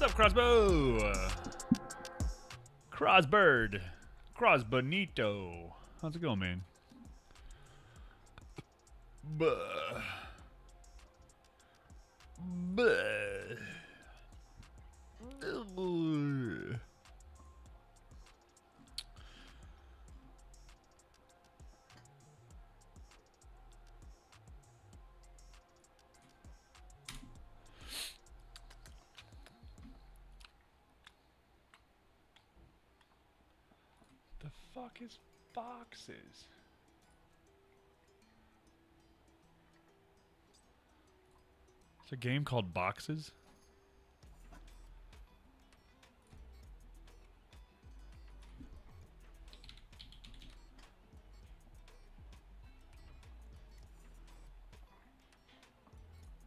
What's up, Crossbow? Crossbird. Crossbonito. How's it going, man? Buh. Buh. The fuck is boxes? It's a game called Boxes?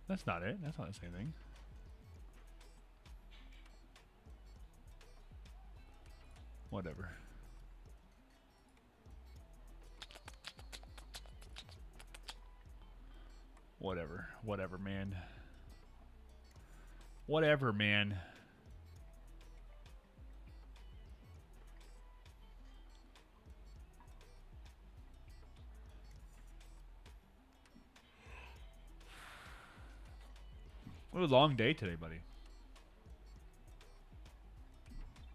That's not it. That's not the same thing. Whatever. Whatever. Whatever, man. Whatever, man. What a long day today, buddy.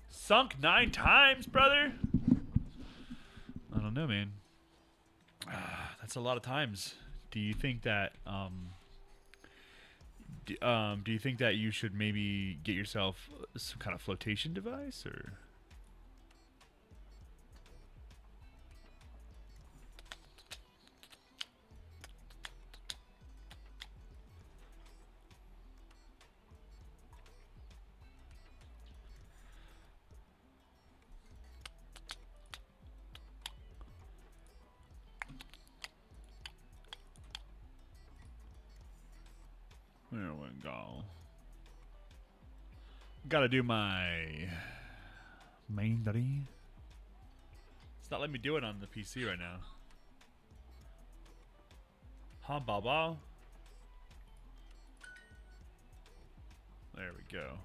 Sunk 9 times, brother? I don't know, man. That's a lot of times. Do you think that do you think that you should maybe get yourself some kind of flotation device, or? There we go. Gotta do my main three. It's not letting me do it on the PC right now. Han bao bao. There we go.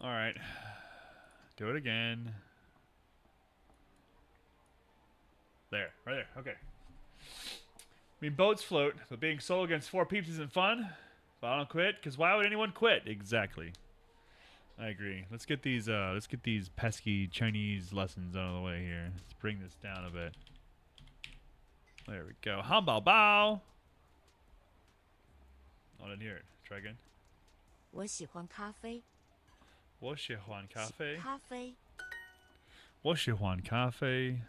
All right. Do it again. There. Right there. Okay. I mean, boats float, but being solo against 4 peeps isn't fun. But I don't quit, because why would anyone quit? Exactly. I agree. Let's get these pesky Chinese lessons out of the way here. Let's bring this down a bit. There we go. Han bao bao. I didn't hear it. Try again. 我喜欢咖啡。我喜欢咖啡。咖啡。我喜欢咖啡。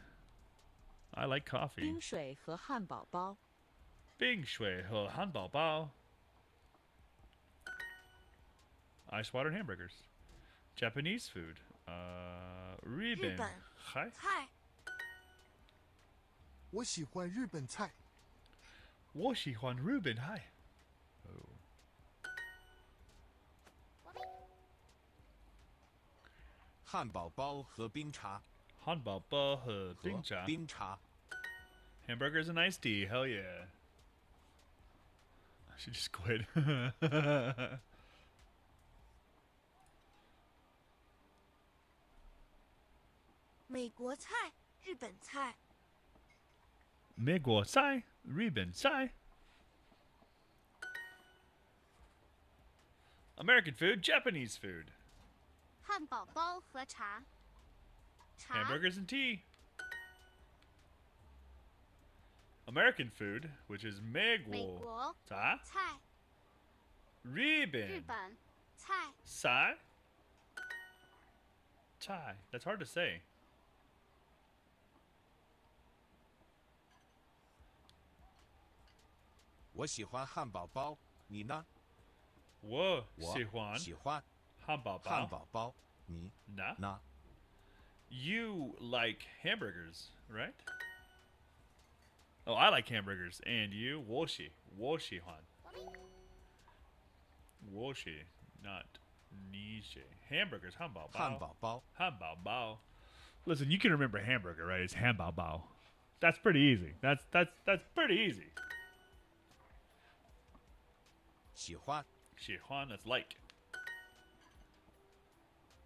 I like coffee. 冰水和汉堡包。冰水和汉堡包。Ice water and hamburgers. Japanese food. 日本菜。我喜欢日本菜。我喜欢日本菜。Oh. 汉堡包和冰茶。汉堡包和冰茶。冰茶。Hamburgers and iced tea. Hell yeah. I should just quit. 美国菜、日本菜。美国菜、日本菜。American food, Japanese food. 汉堡包和茶。茶。 Hamburgers and tea. American food, which is 美国菜。菜。日本菜。菜。Chai. That's hard to say. 我喜欢汉堡包，你呢？我喜欢汉堡包。汉堡包，你呢？ You like hamburgers, right? Oh, I like hamburgers. And you? 我喜欢。我喜 not 你喜 hamburgers 汉堡包。汉堡包. Listen, you can remember hamburger, right? It's 汉堡包. That's pretty easy. That's pretty easy. 喜欢 that's like.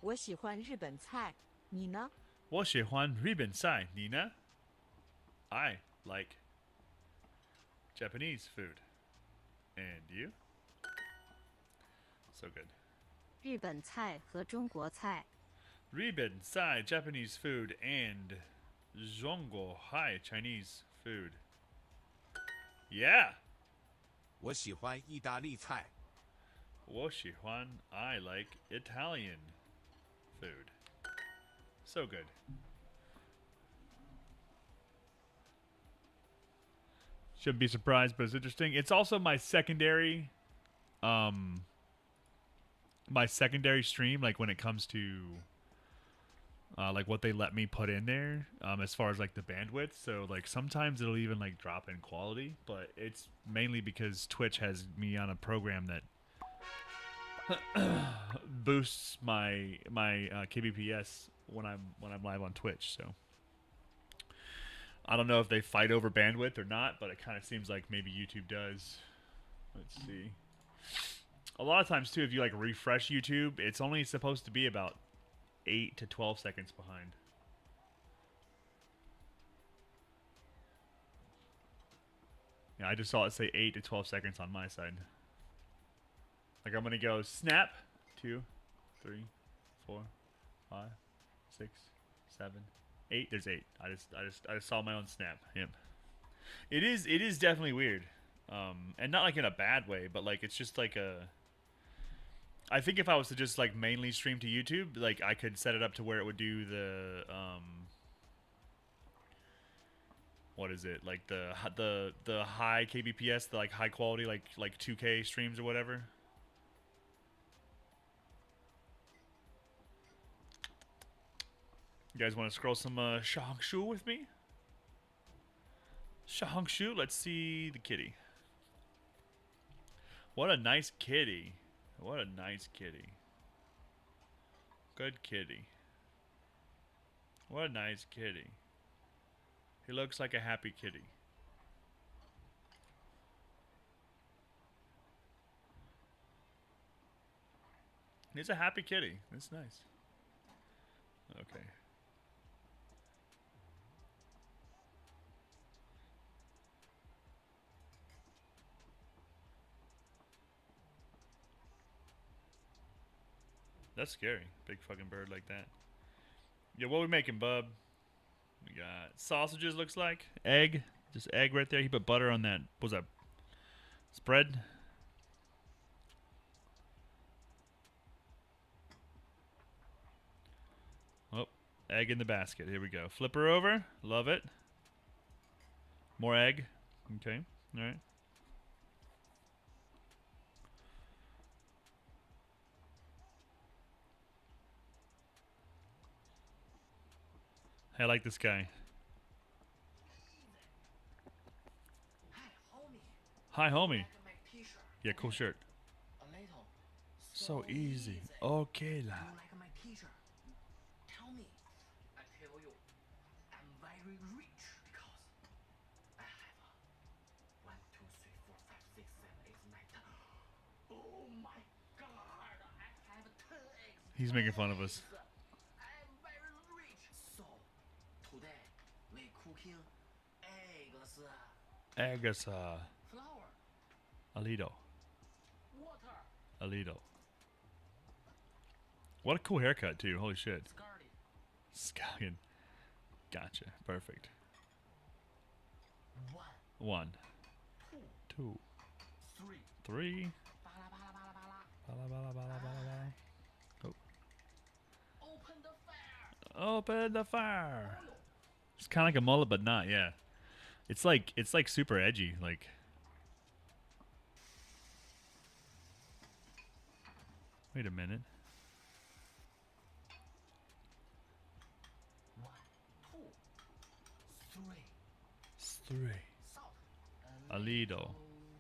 我喜欢日本菜，你呢？我喜欢日本菜，你呢？ I like Japanese food. And you? So good. 日本菜和中国菜。日本菜 Japanese food and 中国菜 Chinese food. Yeah. 我喜欢意大利菜。我喜欢 I like Italian food. So good. Shouldn't be surprised, but it's interesting. It's also my secondary stream, like when it comes to like what they let me put in there as far as like the bandwidth. So like sometimes it'll even like drop in quality, but it's mainly because Twitch has me on a program that boosts my kbps when I'm live on Twitch. So I don't know if they fight over bandwidth or not, but it kind of seems like maybe YouTube does. Let's see. A lot of times too, if you like refresh YouTube, it's only supposed to be about 8 to 12 seconds behind. Yeah, I just saw it say 8 to 12 seconds on my side. Like I'm gonna go snap 2, 3, 4, 5, 6, 7, 8. There's 8. I just saw my own snap. Yep. It is definitely weird, and not like in a bad way, but like it's just like a. I think if I was to just like mainly stream to YouTube, like I could set it up to where it would do the what is it, like the high kbps, the like high quality like 2K streams or whatever. You guys want to scroll some Shahangshu with me? Shahangshu, let's see the kitty. What a nice kitty. What a nice kitty. Good kitty. What a nice kitty. He looks like a happy kitty. He's a happy kitty. That's nice. Okay. That's scary. Big fucking bird like that. Yeah, what we making, bub? We got sausages, looks like. Egg. Just egg right there. He put butter on that. What was that? Spread? Oh, egg in the basket. Here we go. Flip her over. Love it. More egg. Okay. All right. I like this guy. Hi, homie. Yeah, cool shirt. So easy. Okay, la. Tell me. I tell you, I'm very rich because I have 1, 2, 3, 4, 5, 6, 7, 8, 9, 10. Oh my God! I have 10 eggs. He's making fun of us. I'm very rich. So today we cooking eggs. Eggs. Flour. Alito. Water. Alito. What a cool haircut, too. Holy shit. Scarlet. Scallion. Gotcha. Perfect. 1, 1, 2, 2, 3. 3. Bala bala bala bala. Bala, bala, bala, bala, bala. Oh. Open the fire. Open the fire. It's kind of like a mullet, but not. Yeah. It's like super edgy. Like. Wait a minute. 1, 2, 3. 3. Salt. Alito.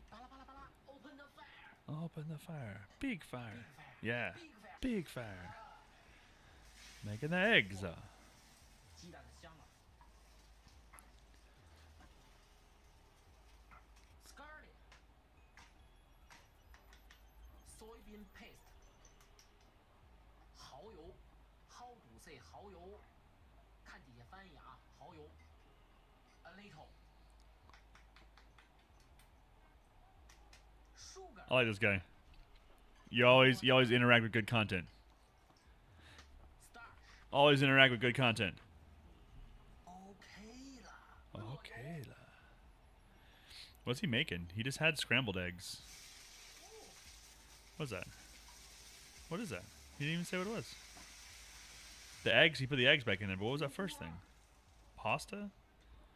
Bala bala bala. Open the fire. Open the fire. Big fire. Fire. Yeah. Big fire. Big fire. Making the eggs. 鸡蛋的香味儿。Scarlet. Soybean paste. 蚝油 ，How to say 蚝油？看底下翻译啊，蚝油。A little. Sugar. I like this guy. You always interact with good content. Starch. Always interact with good content. Okay 啦。 Okay. What's he making? He just had scrambled eggs. What's that? What is that? He didn't even say what it was. The eggs, he put the eggs back in there, but what was that first thing? Pasta?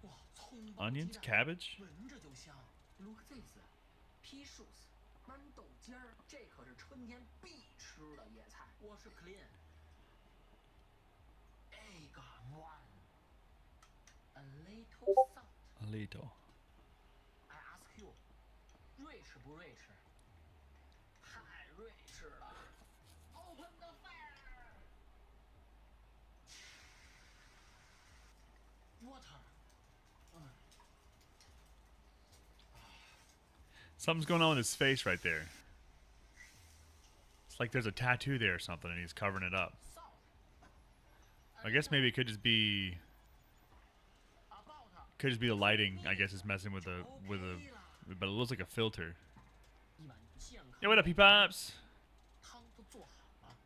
哇，葱爆 Onions? 鸡蛋 Cabbage? 闻着就香。Look this, pea shoots, 豌豆尖儿，这可是春天必吃的野菜。我是 clean. Egg one, a little salt. A little. I ask you, rich 不 rich? 太 rich 了。Open the fire. Water. Something's going on with his face right there. It's like there's a tattoo there or something, and he's covering it up. Salt. I guess maybe it could just be the lighting. I guess is messing with the but it looks like a filter. 一碗健康 Yo, what up, P-Pops? 汤都做好了。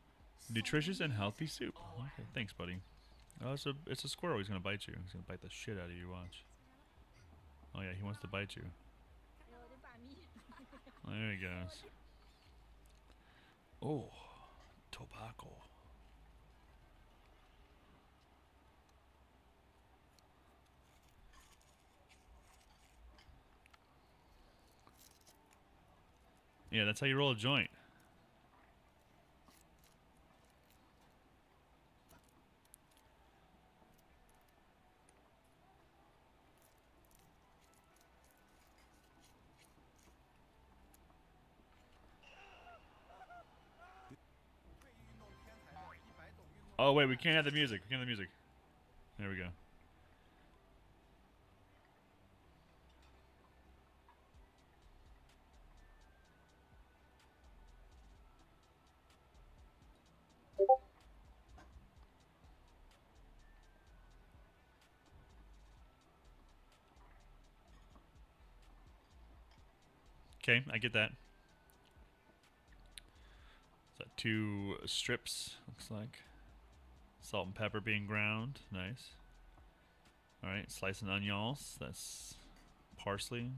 Nutritious and healthy soup. Okay, thanks, buddy. Oh, it's a squirrel. He's gonna bite you. He's gonna bite the shit out of you. Watch. Oh yeah, he wants to bite you. There he goes. Oh, tobacco. Yeah, that's how you roll a joint. Oh wait, we can't have the music. We can't have the music. There we go. Okay, I get that. Is that 2 strips? Looks like salt and pepper being ground. Nice. All right, slicing onions. That's parsley,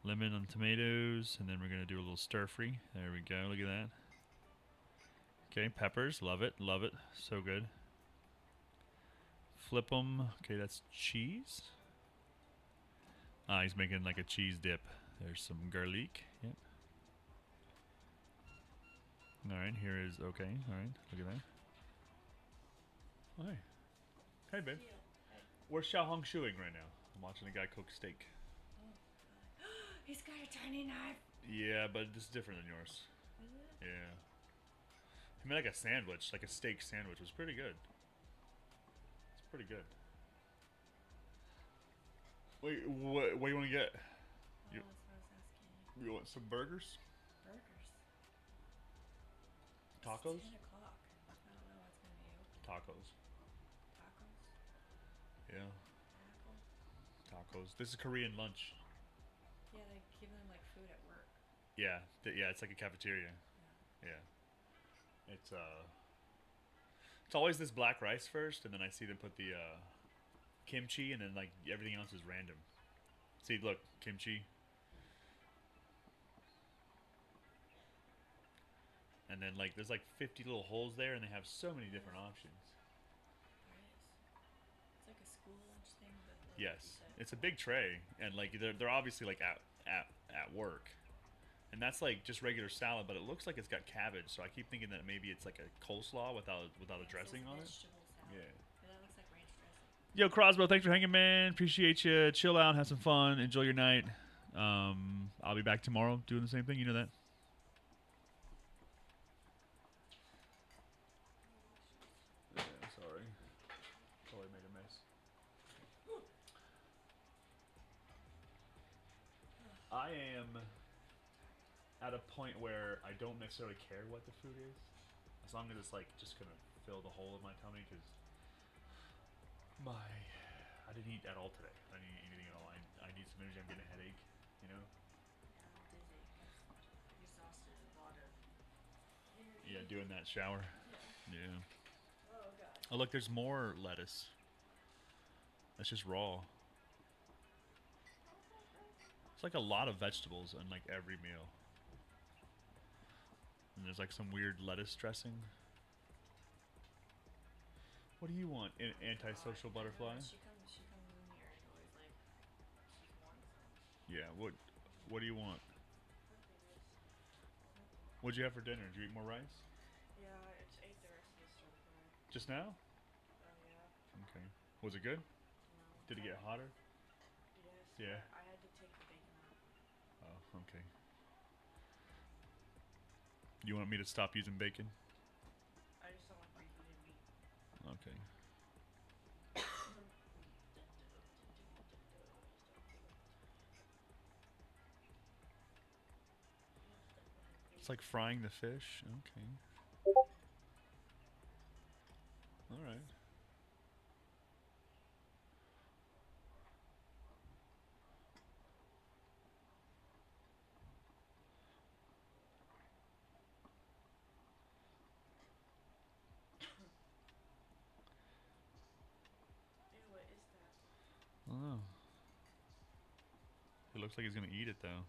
lemon and tomatoes, and then we're gonna do a little stir fry. There we go. Look at that. Okay, peppers. Love it. Love it. So good. Flip them. Okay, that's cheese. Ah, he's making like a cheese dip. There's some garlic. Yep. All right, here is okay. All right, look at that. Oh, hey. Hey, babe. Where's Xiao Hong Shuing right now? I'm watching a guy cook steak. He's got a tiny knife. Yeah, but this is different than yours. Is it? Yeah. He made like a sandwich, like a steak sandwich. It was pretty good. It's pretty good. Wait, what do you want to get? Oh, that's what I was asking. You want some burgers? Burgers. Tacos? It's 10 o'clock. I don't know what's going to be open. Tacos. Tacos? Yeah. Apple? Tacos. This is Korean lunch. Yeah, they give them like food at work. Yeah. Yeah, it's like a cafeteria. Yeah. Yeah. It's always this black rice first, and then I see them put the kimchi, and then like everything else is random. See, look, kimchi. And then like there's like 50 little holes there, and they have so many different options. It's like a school lunch thing, but like Yes, it's a big tray, and like they're obviously like at work, and that's like just regular salad, but it looks like it's got cabbage. So I keep thinking that maybe it's like a coleslaw without a dressing on it. Yeah. That looks like ranch dressing. Yo, Croswell, thanks for hanging, man. Appreciate you. Chill out, have some fun, enjoy your night. I'll be back tomorrow doing the same thing. You know that. Yeah, sorry. Probably made a mess. I am at a point where I don't necessarily care what the food is, as long as it's like just gonna fill the hole of my tummy, because I didn't eat at all today. I didn't eat anything at all. I need some energy. I'm getting a headache, you know. Yeah, I'm dizzy because I'm exhausted a lot of energy. Yeah, doing that shower. Yeah. Oh god. Oh look, there's more lettuce. That's just raw. It's like a lot of vegetables in like every meal. And there's like some weird lettuce dressing. What do you want? An antisocial butterfly? She comes in here and always like she wants them. Yeah, what do you want? What'd you have for dinner? Did you eat more rice? Yeah, I just ate the rest of the stir fry. Just now? Oh yeah. Okay. Was it good? No. Did it get hotter? Yes. Yeah. I had to take the bacon out. Oh, okay. You want me to stop using bacon? I just don't like reheated meat. Okay. It's like frying the fish. Okay. All right. Ew, what is that? I don't know. It looks like he's gonna eat it though.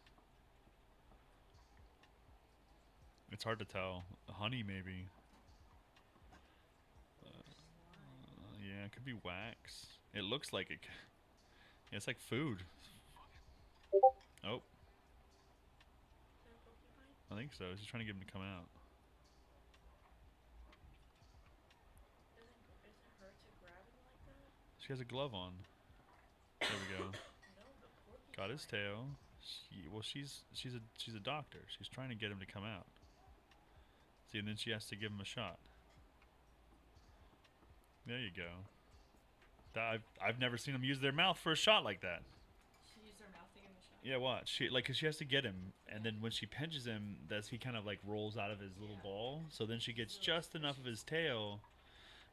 It's hard to tell. Honey, maybe. Yeah, it could be wax. It looks like it. Yeah, it's like food. Oh. I think so. She's trying to get him to come out. Isn't her to grab him like that? She has a glove on. There we go. No, the porcupine. Got his tail. She's a doctor. She's trying to get him to come out. See, and then she has to give him a shot. There you go. I've never seen them use their mouth for a shot like that. She used her mouth to give him a shot. Yeah, watch. Cause she has to get him, and then when she pinches him, he kind of like rolls out of his little ball. So then she gets just enough of his tail,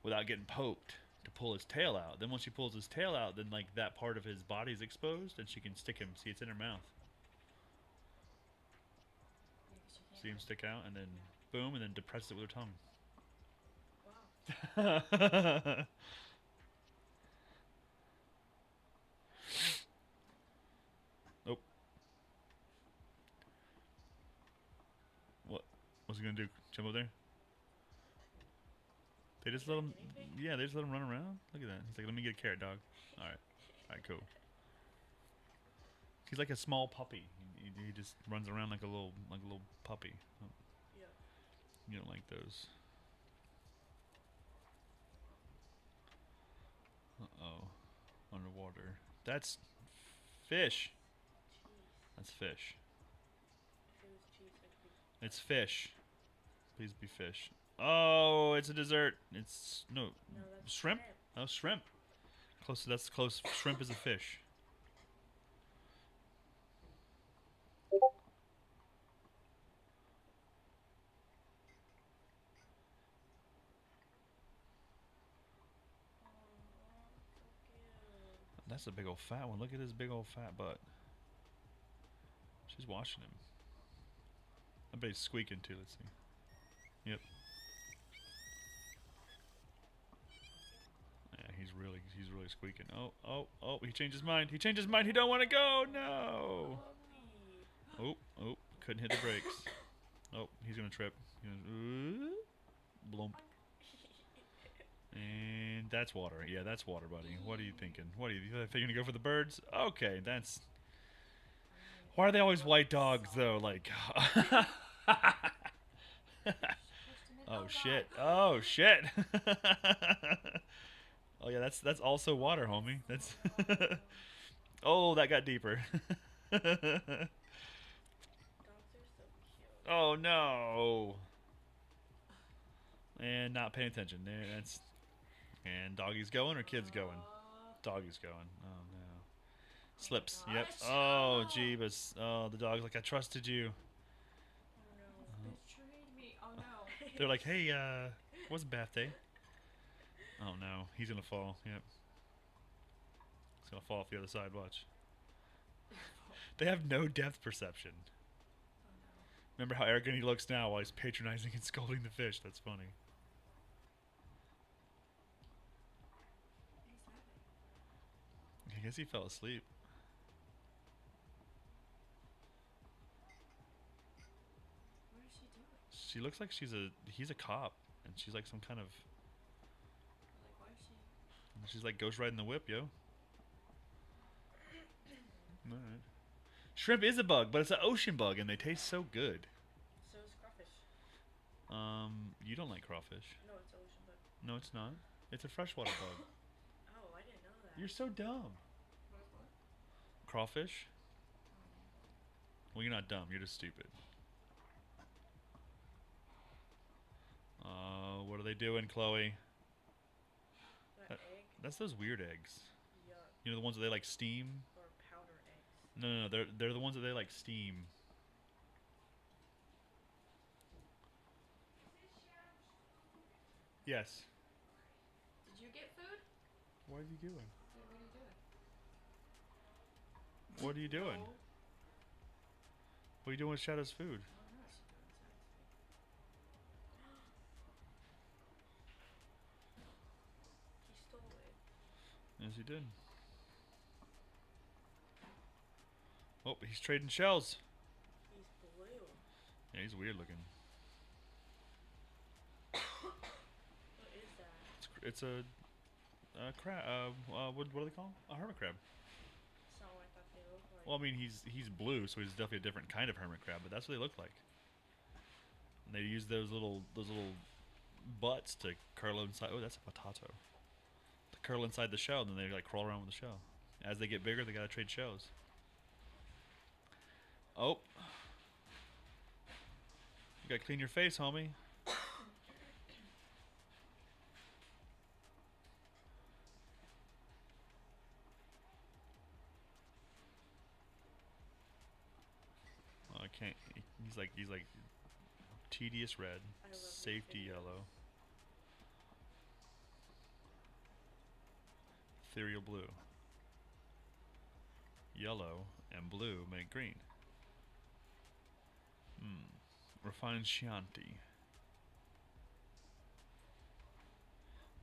without getting poked, to pull his tail out. Then once she pulls his tail out, then like that part of his body is exposed, and she can stick him. See, it's in her mouth. Yeah, 'cause she can't See him stick out, and then boom, and then depress it with her tongue. Wow. Oh. What's he gonna do? Jump up there? They just let him. Yeah, they just let him run around. Look at that. He's like, let me get a carrot, dog. All right, cool. He's like a small puppy. He just runs around like a little puppy. Oh, Yeah. you don't like those. Uh-oh. Underwater. That's fish. Jeez. That's fish. If it was cheese, I'd be. It's fish. Please be fish. Oh, it's a dessert. It's no that's shrimp. Oh, shrimp. Close. That's close. Shrimp is a fish. That's a big old fat one. Look at his big old fat butt. She's washing him. I bet he's squeaking too. Let's see. Yep. Yeah, he's really squeaking. Oh, he changed his mind. He changed his mind. He don't want to go. No. Oh, couldn't hit the brakes. Oh, he's gonna trip. Blump. And that's water. Yeah, that's water, buddy. What are you thinking? What are you gonna go for the birds? Okay, that's. Why are they always white dogs though? Like. Oh shit! Oh shit! Oh yeah, that's also water, homie. That's. Oh, that got deeper. Dogs are so cute. Oh no! And not paying attention. There, that's. And doggy's going or kid's going? Doggy's going. Oh no. Slips. Yep. Oh jeebus. Oh, the dog's like, I trusted you. Oh no. Betrayed me. Oh no. They're like, hey, what's bath day? Oh no, he's gonna fall. Yep. He's gonna fall off the other side. Watch. They have no depth perception. Oh no. Remember how arrogant he looks now while he's patronizing and scolding the fish. That's funny. What is happening? I guess he fell asleep. What is she doing? She looks like he's a cop, and she's like some kind of. Like, why is she? She's like ghost riding the whip, yo. Alright. Shrimp is a bug, but it's an ocean bug, and they taste so good. So is crawfish. You don't like crawfish. No, it's ocean bug. No, it's not. It's a freshwater bug. Oh, I didn't know that. You're so dumb. What? Crawfish? Well, you're not dumb. You're just stupid. What are they doing, Chloe? That egg? That's those weird eggs. Yuck. You know the ones that they like steam? Or powder eggs. No, they're the ones that they like steam. Yes. Did you get food? What are you doing? What are you doing? What are you doing? No. What are you doing with Shadow's food? Oh no, she got inside his food. He stole it. Yes, he did. Oh, he's trading shells. He's blue. Yeah, he's weird looking. What is that? It's a crab. What do they call him? A hermit crab. It's not what I thought they looked like. Well, I mean, he's blue, so he's definitely a different kind of hermit crab, but that's what they look like. And they use those little butts to curl inside. Oh, that's a potato. To curl inside the shell, and then they like crawl around with the shell. As they get bigger, they gotta trade shells. Oh, you gotta clean your face, homie. Oh, I can't. He's like tedious red, I love these safety videos. yellow, ethereal blue. Yellow and blue make green. Refined Chianti.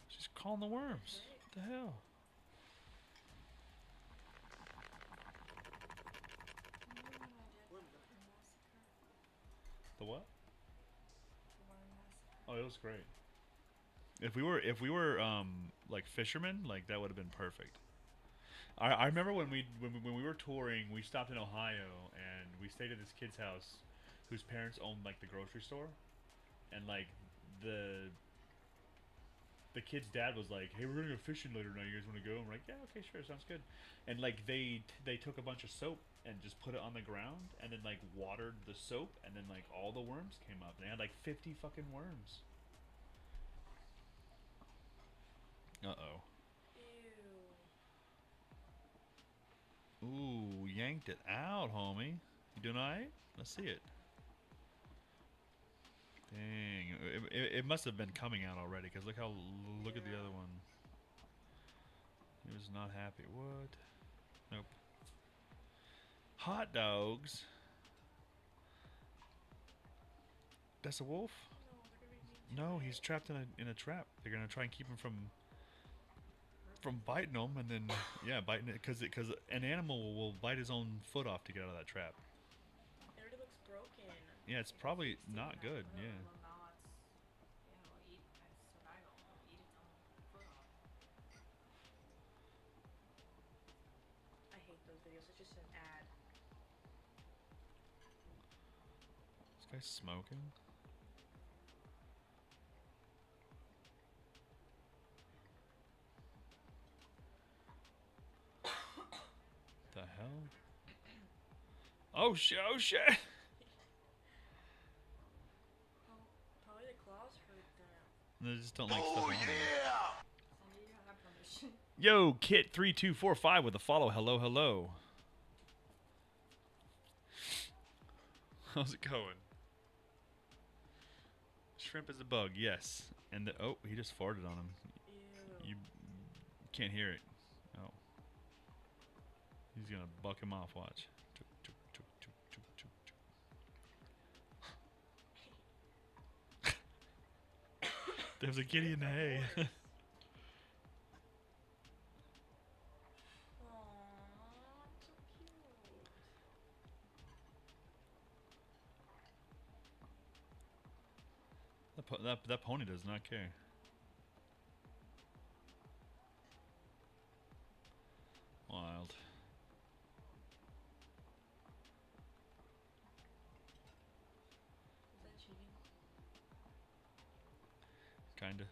She's calling the worms. What the hell? The what? Oh, it was great. If we were like fishermen, like that would have been perfect. I remember when we were touring, we stopped in Ohio and we stayed at this kid's house, whose parents owned like the grocery store, and like the kid's dad was like, "Hey, we're gonna go fishing later tonight. You guys want to go?" And we're like, "Yeah, okay, sure, sounds good." And like they took a bunch of soap and just put it on the ground, and then like watered the soap, and then like all the worms came up. They had like 50 fucking worms. Uh-oh. Ew. Ooh, yanked it out, homie. You doing alright? Let's see it. Dang. It must have been coming out already, because look at the other one. He was not happy. What? Nope. Hot dogs? That's a wolf? No, he's trapped in a trap. They're gonna try and keep him from biting him, and then yeah, biting it because an animal will bite his own foot off to get out of that trap. It already looks broken. Yeah, it's probably not good. Yeah. Well, now it's, it'll eat its survival. It'll eat its own foot off. I hate those videos. It's just an ad. This guy's smoking. The hell? Oh shit! Oh shit! Probably the claws hurt them. They just don't like stuff on them. Sandy, you have permission. Yo, Kit3245 with a follow. Hello, hello. How's it going? Shrimp is a bug, yes. And oh, he just farted on him. Ew. You can't hear it. Oh. He's gonna buck him off, watch. There's a kitty in the hay. Aww, so cute. That pony does not care. Wild. Is that cheating? Kinda.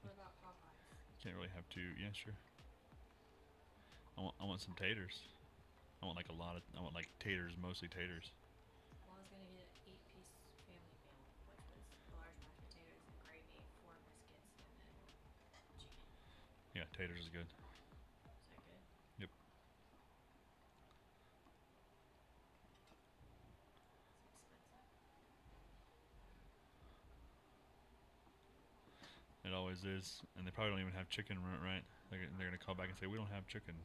What about Popeyes? Can't really have two. Yeah, sure. I want some taters. I want like taters, mostly taters. Well, I was gonna get an 8-piece family meal, which was a large mashed potatoes and gravy, 4 biscuits, and then chicken. Yeah, taters is good. Is that good? Yep. It's expensive. It always is, and they probably don't even have chicken, right? They're gonna call back and say we don't have chicken.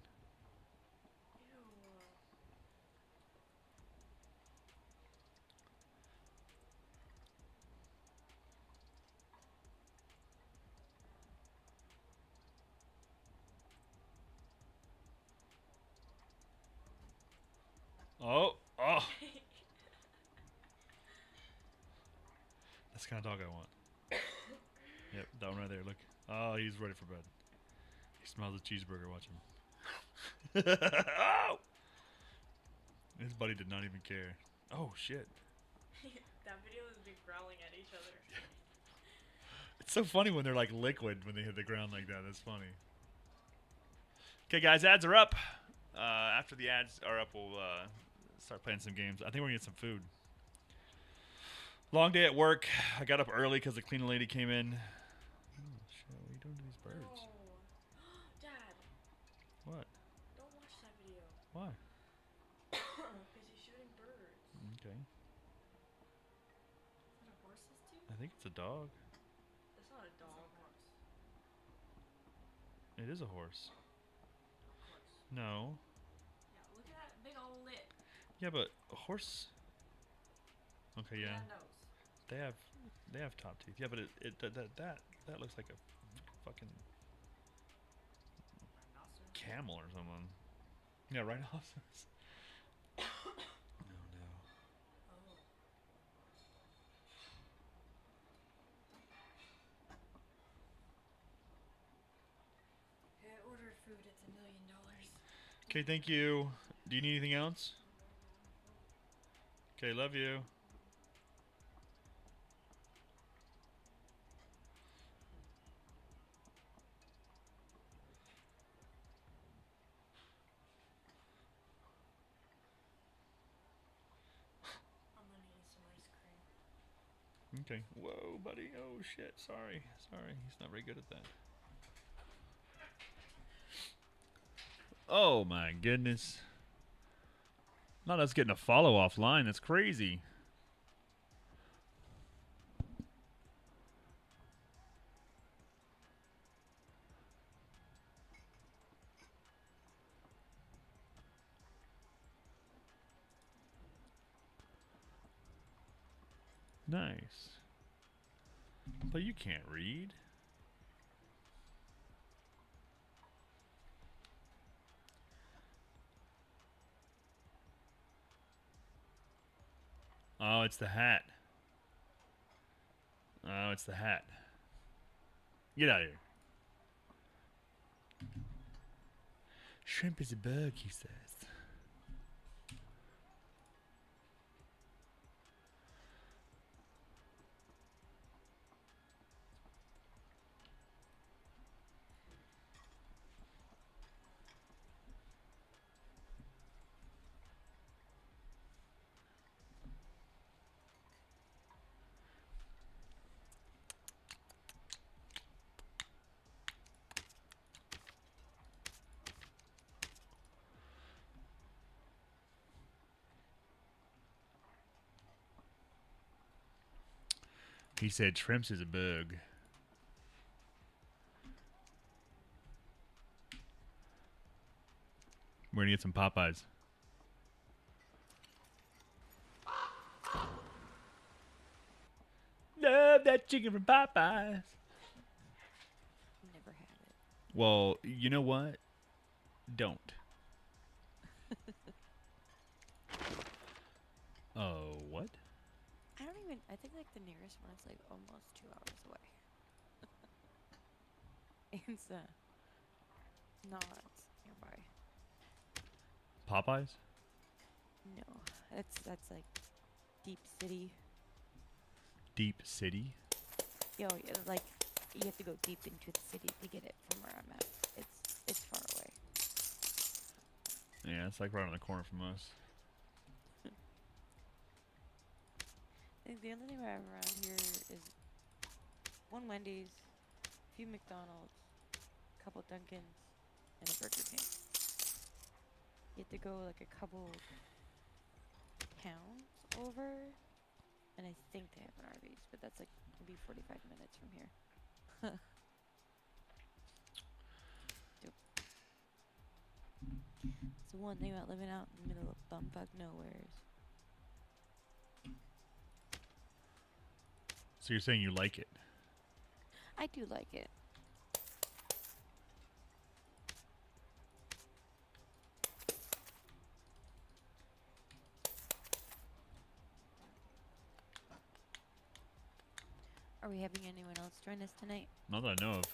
Ew. Oh, oh! That's the kind of dog I want. Yep, that one right there. Look. Oh, he's ready for bed. He smells a cheeseburger. Watch him. Oh! His buddy did not even care. Oh shit. That video would be growling at each other. It's so funny when they're like liquid when they hit the ground like that. That's funny. Okay, guys, ads are up. After the ads are up, we'll start playing some games. I think we're gonna get some food. Long day at work. I got up early because the cleaning lady came in. Oh, shit. What are you doing to these birds? No. Dad, What? don't watch that video. Why? Because he's shooting birds. Okay. Is that a horse's too? I think it's a dog. That's not a dog. It is a horse. Of course. No. Yeah, look at that big old lip. Yeah, but a horse. Okay, yeah. That nose. They have top teeth. Yeah, but that looks like a fucking Rhinoceros. camel or something. Yeah, rhinoceros. Oh no. Oh. I ordered food. It's $1 million. Okay, thank you. Do you need anything else? Okay, love you. I'm gonna eat some ice cream. Okay. Whoa, buddy. Oh shit. Sorry. He's not very good at that. Oh my goodness. Not us getting a follow offline. That's crazy. Nice. But you can't read. Oh, it's the hat. Oh, it's the hat. Get out of here. Shrimp is a bug, he says. He said shrimps is a bug. We're gonna get some Popeyes. Love that chicken from Popeyes. Never had it. Well, you know what? Don't. Oh, what? I don't even. I think like the nearest one is like almost 2 hours away. It's not nearby. Popeyes? No, that's like deep city. Deep City? Yo, like you have to go deep into the city to get it from where I'm at. It's far away. Yeah, it's like right on the corner from us. I think the only thing I have around here is one Wendy's, a few McDonald's, a couple Dunkins, and a Burger King. You have to go like a couple towns over, and I think they have an Arby's, but that's like maybe 45 minutes from here. It's the one thing about living out in the middle of bumfuck nowheres. So you're saying you like it? I do like it. Are we having anyone else join us tonight? Not that I know of.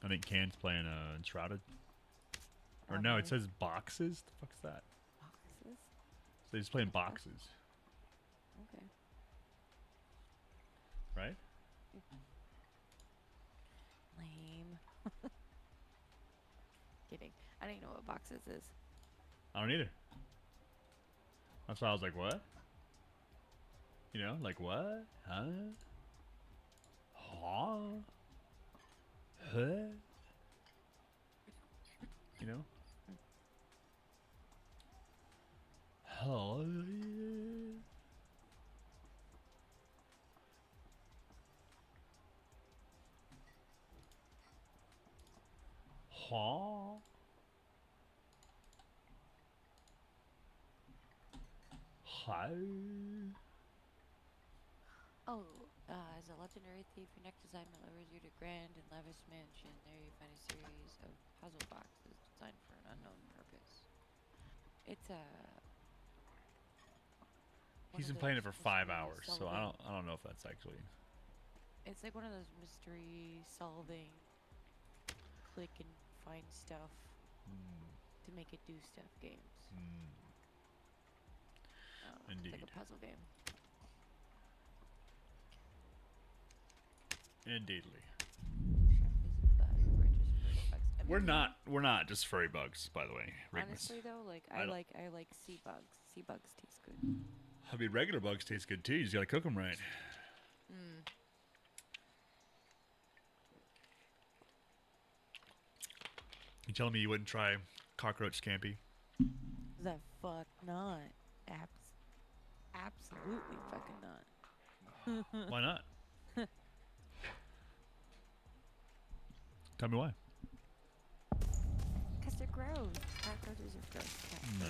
I I think Can's playing Enshrouded. Or Oh, no, it nice. says boxes. The fuck's that? Boxes? So he's playing boxes, Okay. right? Lame. Kidding. I don't even know what boxes is. I don't either. That's why I was like, what? You know, like what? Huh? Huh? Huh? You know? Huh? Huh? Hi. Oh, as a legendary thief, your next assignment lures you to grand and lavish mansion. There you find a series of puzzle boxes designed for an unknown purpose. It's a. He's been playing it for 5 hours, so I don't know if that's actually. It's like one of those mystery solving, click and find stuff to make it do stuff games. Indeed. It's like a puzzle game. Indeedly. Chef is a bug, we're just furry bugs. I We're mean, not just furry bugs, by the way. Rigmus. honestly though, like I I don't- like sea bugs. Sea bugs taste good. I mean, regular bugs taste good too. You just gotta cook them right. You telling me you wouldn't try cockroach scampi? The fuck not. Absolutely fucking not. Why not? Tell me why. Cause they're gross. Cockroaches are gross. No,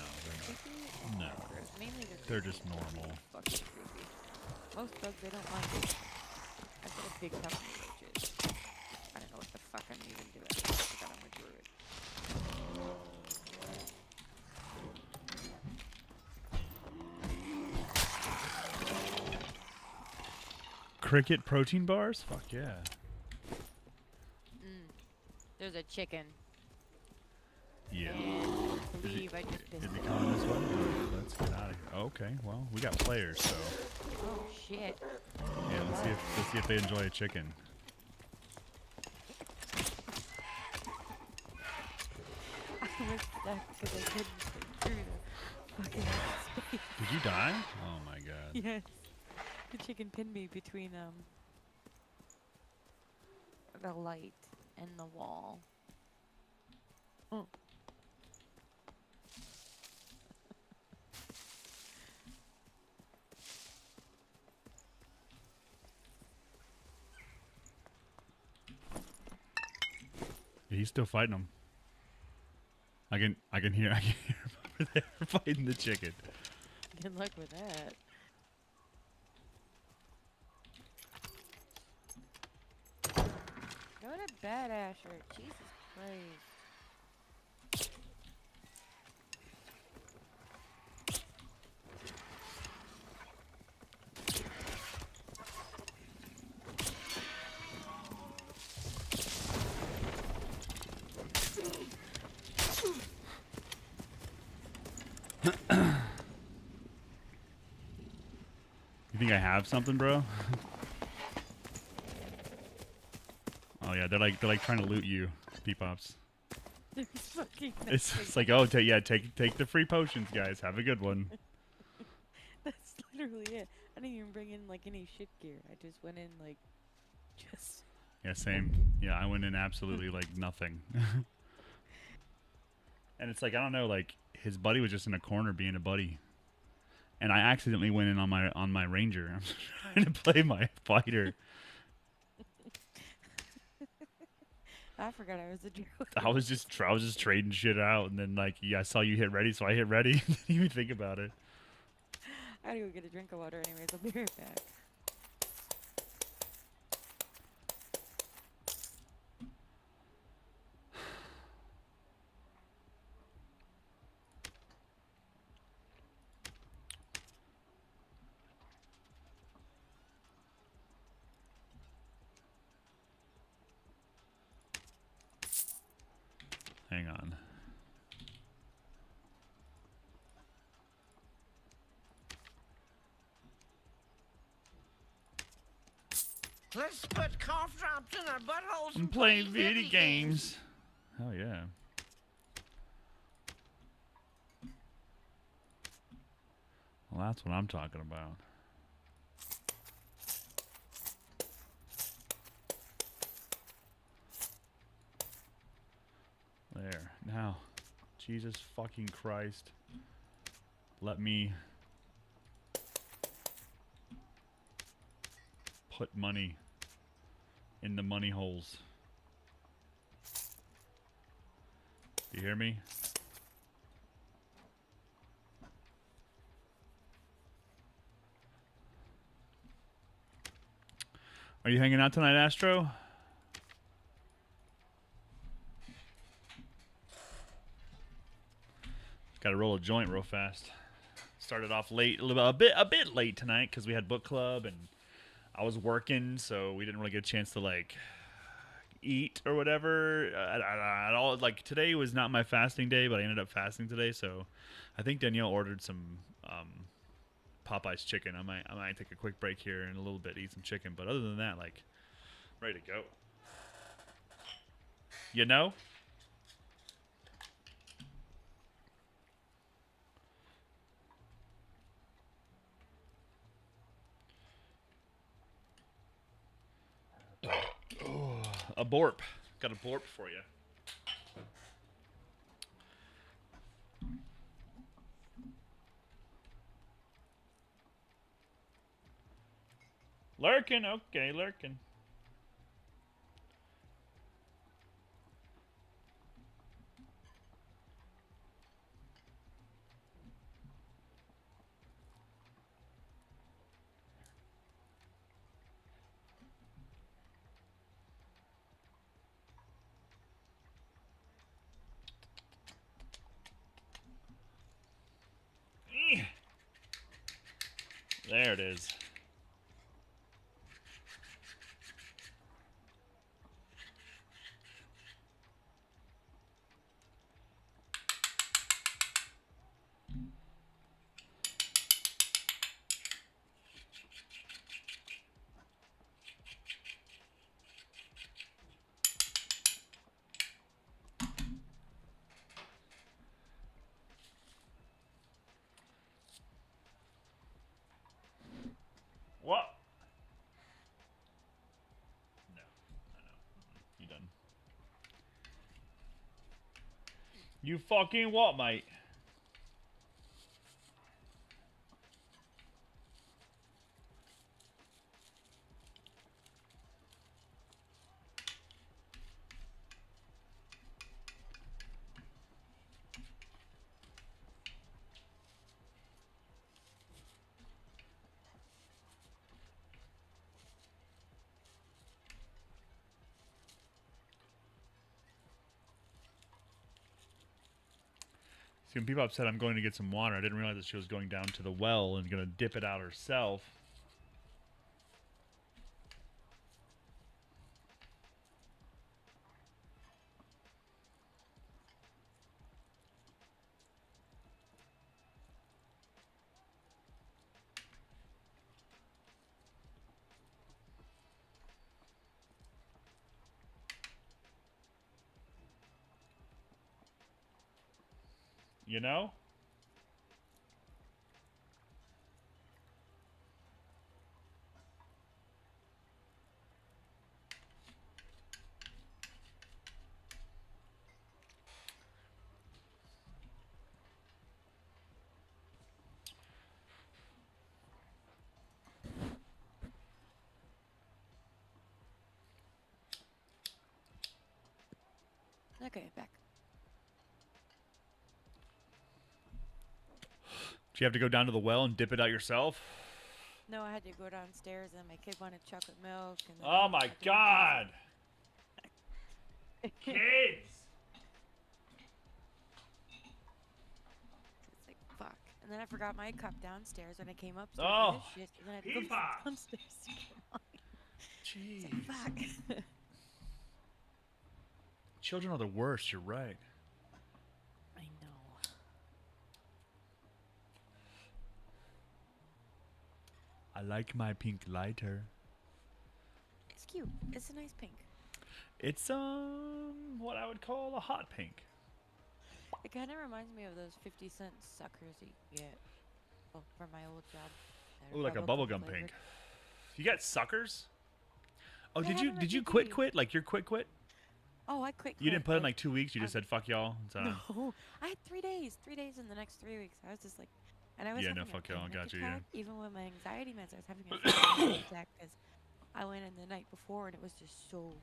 Creepy they're and No. gross. Mainly They're creepy. just normal. Fucking creepy. Most bugs I don't like. I've got a big problem with roaches. I don't know what the fuck I'm even doing. I forgot I'm a druid. Cricket protein bars? Fuck yeah. There's a chicken. Yeah. And I believe I just pissed Is he it. coming this way? Let's get out of here. Oh, okay, well, we got players, so Oh shit. yeah. Let's see if they enjoy a chicken. I was stuck because I couldn't get through the fucking space. Did you die? Oh my god. Yes. The chicken pinned me between the light and the wall. Oh. Yeah, he's still fighting them. I can hear him over there fighting the chicken. Good luck with that. What a badasser. Jesus Christ. You think I have something, bro? Oh yeah, they're like trying to loot you, Peepops. There's fucking It's like, oh, take the free potions, guys. Have a good one. That's literally it. I didn't even bring in like any shit gear. I just went in like just Yeah, same. Yeah, I went in absolutely like nothing. And it's like, I don't know, like his buddy was just in a corner being a buddy, and I accidentally went in on my ranger. I'm trying to play my fighter. I forgot I was a druid. I was just trading shit out, and then like, yeah, I saw you hit ready, so I hit ready. Didn't even think about it. I gotta go get a drink of water anyways. I'll be right back. Hang on. Let's put cough drops in our buttholes I'm and playing video games. Hell yeah. Well, that's what I'm talking about. There. Now, Jesus fucking Christ. Let me put money in the money holes. Do you hear me? Are you hanging out tonight, Astro? Got to roll a joint real fast. Started off late, a bit late tonight because we had book club and I was working, so we didn't really get a chance to like eat or whatever at all. Like today was not my fasting day, but I ended up fasting today, so I think Danielle ordered some Popeye's chicken. I might take a quick break here in a little bit, eat some chicken, but other than that, like ready to go. You know? Oh, a borp. Got a borp for you. Lurking, okay, lurking. There it is. What? No, I know. You done. You fucking what, mate? See, when people upset I'm going to get some water, I didn't realize that she was going down to the well and going to dip it out herself. You know? Okay, back. Do you have to go down to the well and dip it out yourself? No, I had to go downstairs and my kid wanted chocolate milk. And then Oh my god! Kids! It's like, fuck. And then I forgot my cup downstairs when I came upstairs. Oh, for this shit, and then I had to go Peepa. downstairs to get mine. Jeez. It's like, fuck. Children are the worst, you're right. I like my pink lighter. It's cute. It's a nice pink. It's what I would call a hot pink. It kind of reminds me of those 50-cent suckers that you get from my old job. Ooh, like a bubblegum pink. You got suckers? Oh, They have them at did you DP. quit? Like, you're quit? Oh, I quit. You didn't put in like 2 weeks. You just said fuck y'all. So, No, I had 3 days. 3 days in the next 3 weeks. I was just like, and I was Yeah, having no, a fuck y'all, panic got you, yeah. attack. Even with my anxiety meds, I was having a panic attack because I went in the night before and it was just so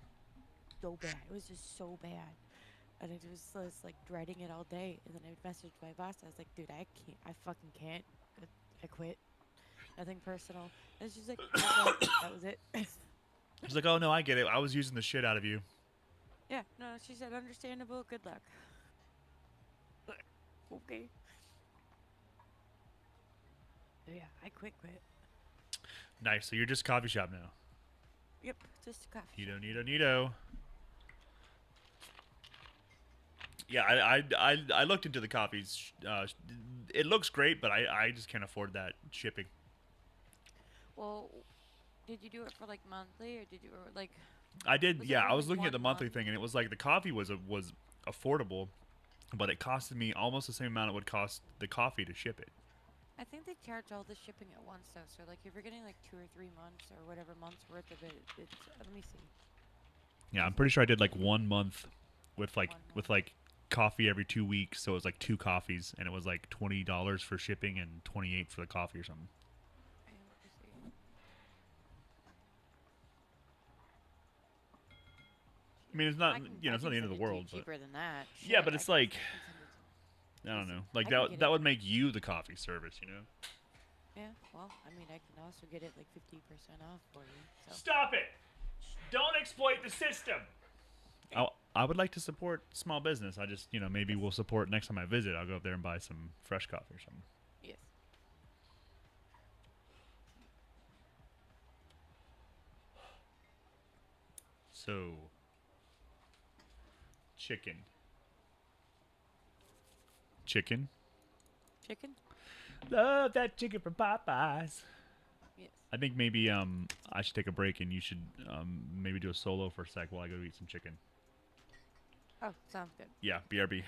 bad. It was just so bad, and I was like dreading it all day. And then I messaged my boss. I was like, dude, I can't. I fucking can't. I quit. Nothing personal. And she's like, "Oh, well, that was it." she's like, oh no, I get it. I was using the shit out of you. Yeah, no, she said, understandable, good luck. Okay. So yeah, I quit. Nice. So you're just coffee shop now. Yep, just a coffee. Neato. Yeah, I looked into the coffees. It looks great, but I just can't afford that shipping. Well, did you do it for like monthly, or did you like? I did. Was it Yeah, for, I was like, looking at the 1 monthly month? thing, and it was like the coffee was affordable, but it costed me almost the same amount it would cost the coffee to ship it. I think they charge all the shipping at once though. So like, if you're getting like 2 or 3 months or whatever months worth of it, it's let me see. Yeah, I'm pretty sure I did like 1 month with like 1 with month. like coffee every 2 weeks, so it was like 2 coffees, and it was like $20 for shipping and $28 for the coffee or something. Let me see. I mean, it's not I can- you know I it's not can the end of send the it to you world, but cheaper than that. Yeah, Shit, but I it's can- like- I can send it to- I don't know. Listen, Like I can get that it. would make you the coffee service, you know? Yeah, well, I mean, I can also get it like 50% off for you. So. Stop it! Don't exploit the system. I would like to support small business. I just, maybe we'll support next time I visit. I'll go up there and buy some fresh coffee or something. Yes. So, chicken. Chicken? Love that chicken from Popeyes. Yes. I think maybe I should take a break and you should maybe do a solo for a sec while I go eat some chicken. Oh, sounds good. Yeah, BRB.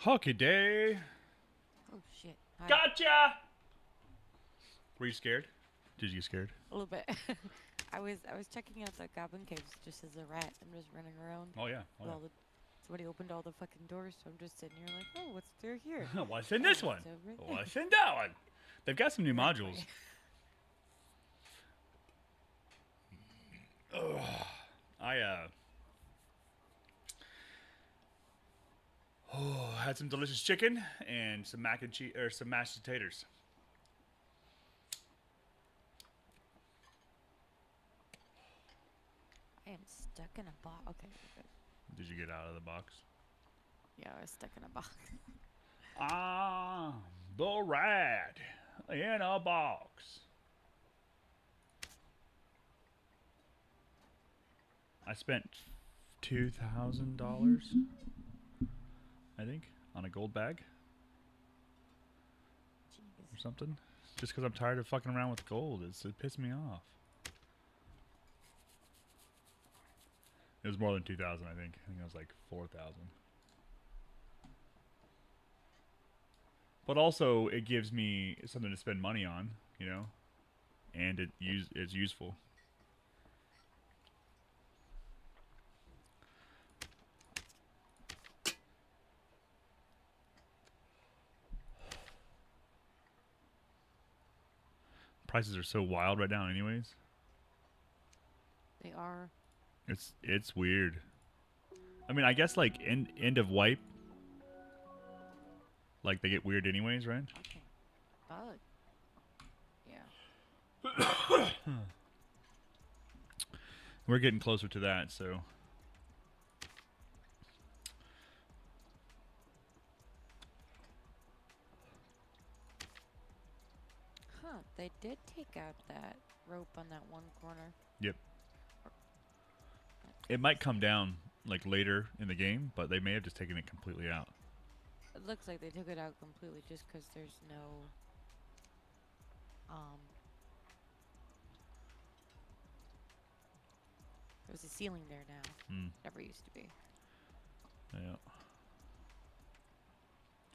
Hockey day. Oh shit. Hi. Gotcha. Were you scared? Did you get scared? A little bit. I was checking out the goblin caves just as a rat. I'm just running around. Oh yeah. with all the, somebody opened all the fucking doors, so I'm just sitting here like, oh, what's through here? What's in this one? What's in that one? They've got some new modules. Ugh. Had some delicious chicken and some mac and cheese or some mashed potatoes. I am stuck in a box. Okay, we're good. Did you get out of the box? Yeah, I was stuck in a box. Ah, the rat in a box. I spent $2,000, I think, on a gold bag or something. Just because I'm tired of fucking around with gold. It pissed me off. It was more than 2,000, I think. I think it was like 4,000. But also, it gives me something to spend money on, you know, and it's useful. Prices are so wild right now, anyways. They are. It's weird. I mean, I guess like end of wipe, like they get weird anyways, right? Okay. Yeah. We're getting closer to that, so. Huh, they did take out that rope on that one corner. Yep. It might come down like later in the game, but they may have just taken it completely out. It looks like they took it out completely just because there's no there's a ceiling there now. Never used to be. Yeah.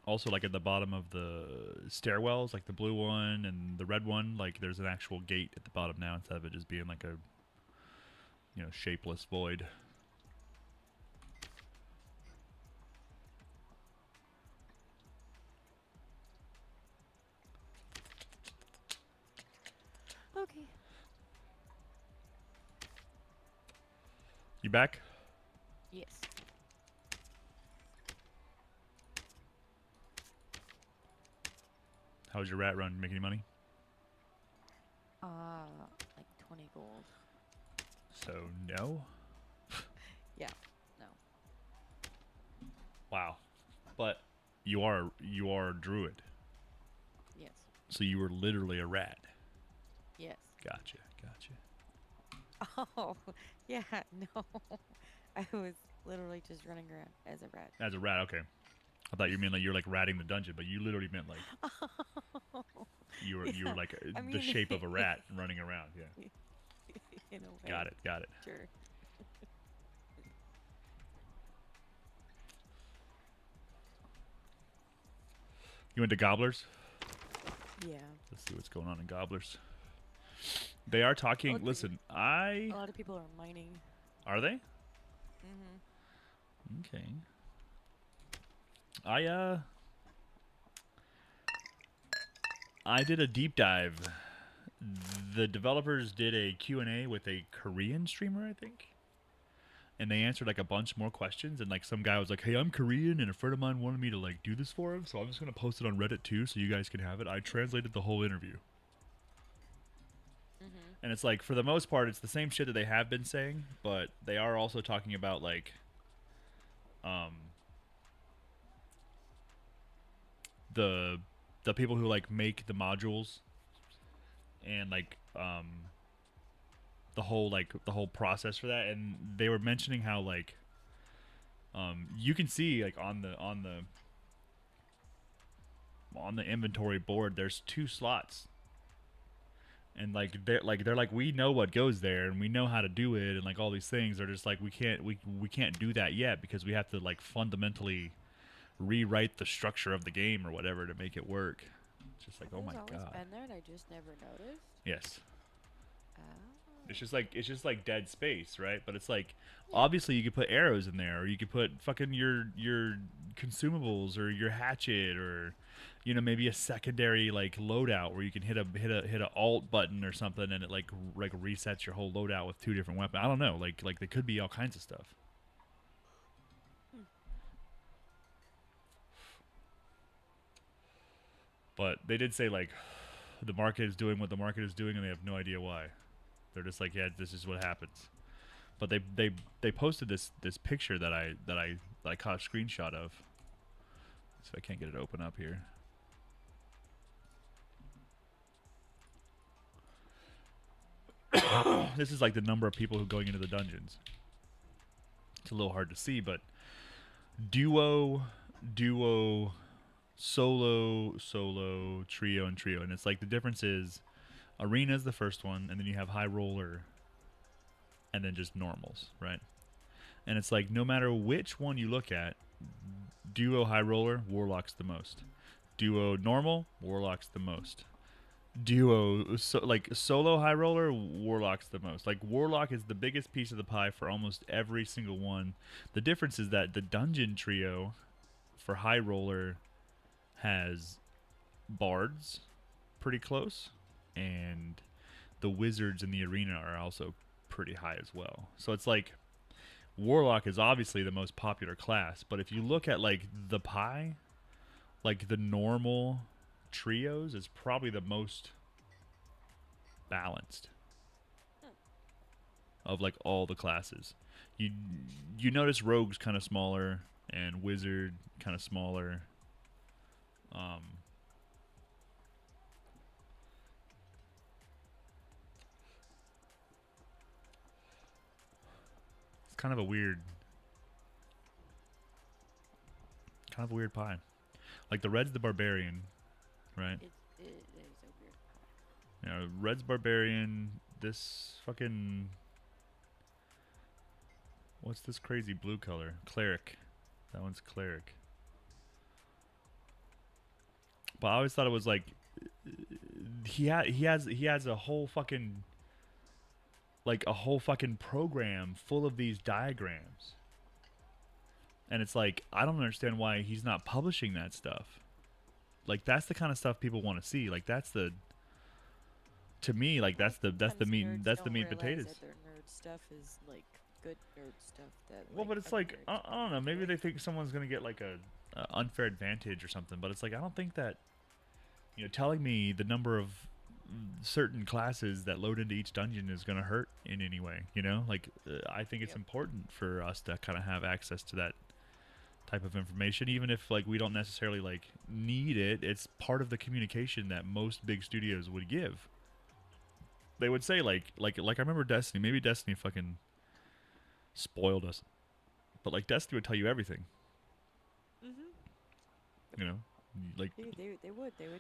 Also, like at the bottom of the stairwells, like the blue one and the red one, like there's an actual gate at the bottom now instead of it just being like a, you know, shapeless void. Okay. You back? Yes. How's your rat run? Make any money? Like 20 gold. So no. Yeah. No. Wow. But you are a druid. Yes. So you were literally a rat. Yes. Gotcha. Oh, yeah. No. I was literally just running around as a rat. As a rat, okay. I thought you meant like you're like ratting the dungeon, but you literally meant like you were like the shape of a rat running around. Yeah. In a way. Got it. Sure. You went to Gobblers? Yeah. Let's see what's going on in Gobblers. They are talking. Listen, A lot of people are mining. Are they? Mm-hmm. Okay. I did a deep dive. The developers did a Q&A with a Korean streamer, I think. And they answered like a bunch more questions, and like some guy was like, "Hey, I'm Korean and a friend of mine wanted me to like do this for him, so I'm just going to post it on Reddit too so you guys can have it." I translated the whole interview. And it's like, for the most part, it's the same shit that they have been saying, but they are also talking about like the people who like make the modules and like the whole process for that. And they were mentioning how like you can see like on the inventory board there's 2 slots. And like they're like we know what goes there and we know how to do it and like all these things. They're just like we can't do that yet because we have to like fundamentally rewrite the structure of the game or whatever to make it work. It's just like, oh my It's always god. been there and I just never noticed. Yes. Oh. It's just like dead space, right? But it's like obviously you could put arrows in there, or you could put fucking your consumables or your hatchet, or you know, maybe a secondary like loadout where you can hit a alt button or something and it like resets your whole loadout with 2 different weapons. I don't know, like there could be all kinds of stuff. But they did say like the market is doing what the market is doing and they have no idea why. They're just like, yeah, this is what happens. But they posted this picture that I caught a screenshot of. So I can't get it open up here. This is like the number of people who are going into the dungeons. It's a little hard to see, but duo, solo, trio, and trio. And it's like the difference is arena is the first one, and then you have high roller, and then just normals, right? And it's like no matter which one you look at, duo high roller, warlock's the most. Duo normal, warlock's the most. Duo solo high roller, warlock's the most. Like warlock is the biggest piece of the pie for almost every single one. The difference is that the dungeon trio for high roller has bards pretty close, and the wizards in the arena are also pretty high as well. So it's like warlock is obviously the most popular class, but if you look at like the pie, like the normal trios is probably the most balanced of like all the classes. You notice rogue's kind of smaller and wizard kind of smaller. It's kind of a weird pie. Like the red's the barbarian, right? It is a weird pie. You know, red's barbarian. This fucking what's this crazy blue color? Cleric. That one's cleric. But I always thought it was like he has a whole fucking program full of these diagrams. And it's like I don't understand why he's not publishing that stuff. Like that's the kind of stuff people want to see. Like that's the to me like that's the meat and potatoes. That their nerd stuff is like good nerd stuff that Well, but it's like I don't know, maybe they think someone's going to get like a unfair advantage or something, but it's like I don't think that telling me the number of certain classes that load into each dungeon is going to hurt in any way, like I think it's important for us to kind of have access to that type of information, even if like we don't necessarily like need it. It's part of the communication that most big studios would give. They would say like I remember Destiny, maybe Destiny fucking spoiled us, but like Destiny would tell you everything. Like they would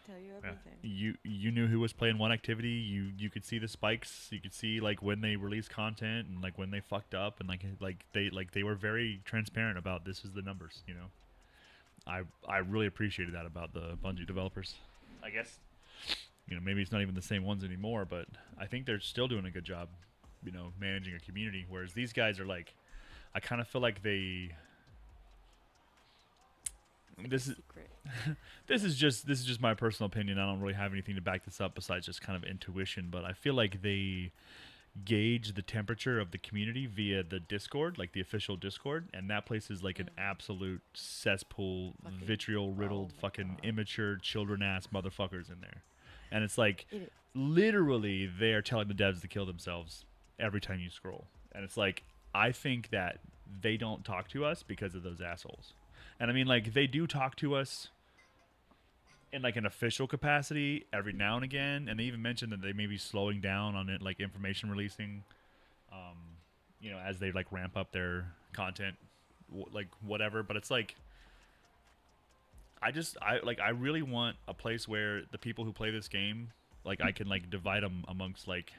tell you everything. You knew who was playing one activity. You could see the spikes. You could see like when they released content and like when they fucked up, and they were very transparent about this is the numbers. I really appreciated that about the Bungie developers. I guess maybe it's not even the same ones anymore, but I think they're still doing a good job, managing a community. Whereas these guys are like, I kind of feel like they. This is just my personal opinion. I don't really have anything to back this up besides just kind of intuition, but I feel like they gauge the temperature of the community via the Discord, like the official Discord, and that place is like an absolute cesspool, vitriol riddled, fucking immature children ass motherfuckers in there. And it's like literally they are telling the devs to kill themselves every time you scroll. And it's like I think that they don't talk to us because of those assholes. And I mean, like, they do talk to us in, like, an official capacity every now and again. And they even mentioned that they may be slowing down on it, like, information releasing, as they, like, ramp up their content, like, whatever. But it's, like, I really want a place where the people who play this game, like, I can, like, divide them amongst, like,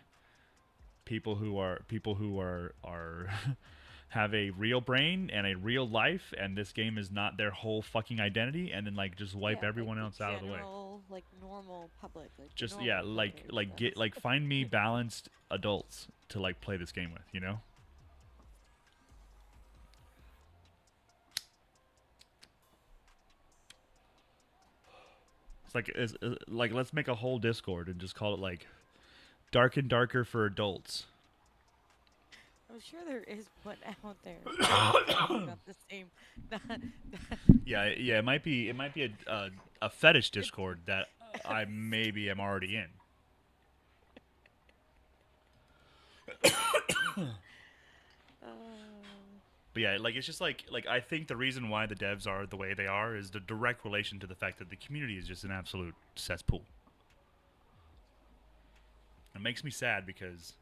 people who are have a real brain and a real life, and this game is not their whole fucking identity, and then like just wipe Yeah, everyone like else the out of the way. general, like normal public, like the Just normal players, get like find me balanced adults to like play this game with, you know? It's like let's make a whole Discord and just call it like Dark and Darker for Adults. I'm sure there is one out there. Not the same. Yeah, it might be a fetish Discord that I maybe am already in. But yeah, like it's just like I think the reason why the devs are the way they are is the direct relation to the fact that the community is just an absolute cesspool. It makes me sad because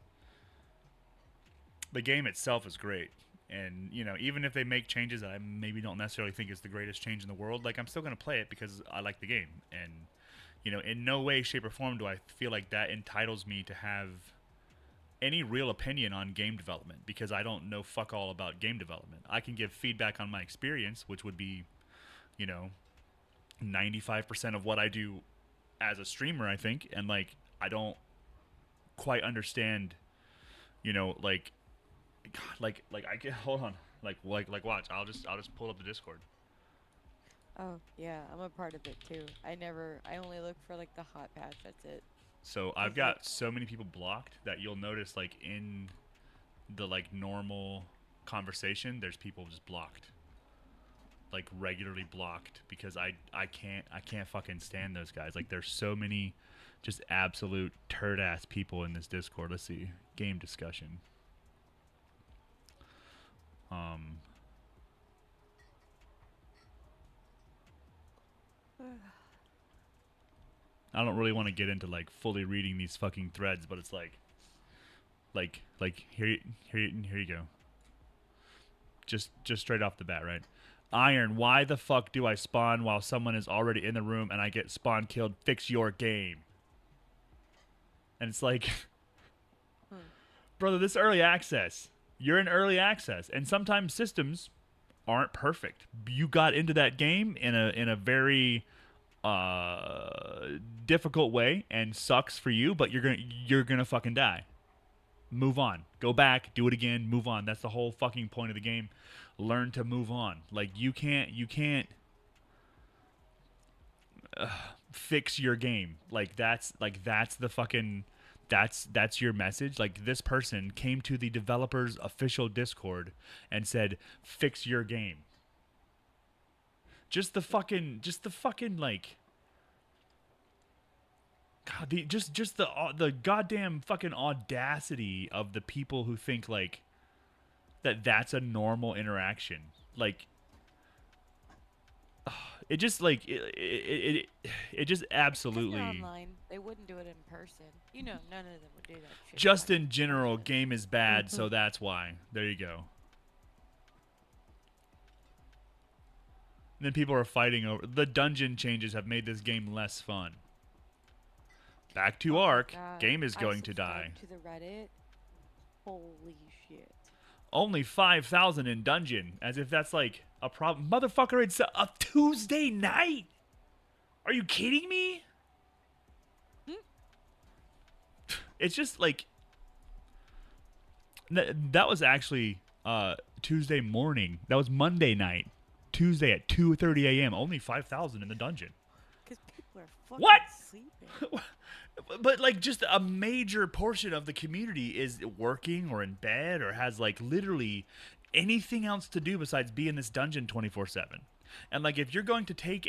the game itself is great. And, you know, even if they make changes that I maybe don't necessarily think is the greatest change in the world, like I'm still going to play it because I like the game. And, you know, in no way, shape, or form do I feel like that entitles me to have any real opinion on game development because I don't know fuck all about game development. I can give feedback on my experience, which would be, you know, 95% of what I do as a streamer, I think. And, like, I don't quite understand, you know, like I get, hold on, like watch, I'll just pull up the Discord. Oh yeah, I'm a part of it too. I only look for like the hot patch. That's it. So I've got so many people blocked that you'll notice like in the like normal conversation, there's people just blocked, like regularly blocked because I can't fucking stand those guys. Like there's so many just absolute turd ass people in this Discord. Let's see, game discussion. I don't really want to get into like fully reading these fucking threads, but it's like here you go. Just straight off the bat, right? Iron, why the fuck do I spawn while someone is already in the room and I get spawn killed? Fix your game. And it's like, brother, this early access. You're in early access, and sometimes systems aren't perfect. You got into that game in a very difficult way, and sucks for you. But you're gonna fucking die. Move on. Go back. Do it again. Move on. That's the whole fucking point of the game. Learn to move on. Like you can't fix your game. Like that's the fucking. That's your message. Like this person came to the developer's official Discord and said, "Fix your game." Just the fucking like, God, the goddamn fucking audacity of the people who think like that's a normal interaction. Like, it just like it just absolutely. Online, they wouldn't do it in person. You know, none of them would do that shit. Just in general, game is bad, so that's why. There you go. And then people are fighting over the dungeon changes have made this game less fun. Back to Ark, game is going to die. To the Reddit. Holy shit. Only 5,000 in dungeon, as if that's like a problem. Motherfucker, it's a Tuesday night. Are you kidding me? It's just like that was actually Tuesday morning. That was Monday night. Tuesday at 2:30 a.m. Only 5,000 in the dungeon. Because people are fucking What? sleeping. But like just a major portion of the community is working or in bed or has like literally anything else to do besides be in this dungeon 24/7. And like if you're going to take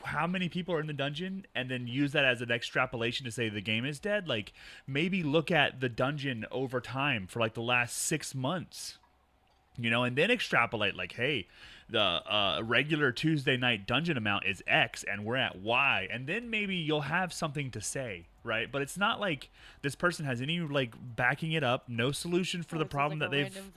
how many people are in the dungeon and then use that as an extrapolation to say the game is dead, like maybe look at the dungeon over time for like the last 6 months, you know, and then extrapolate like, hey, the regular Tuesday night dungeon amount is X and we're at Y, and then maybe you'll have something to say, right? But it's not like this person has any like backing it up, no solution for the problem like that they've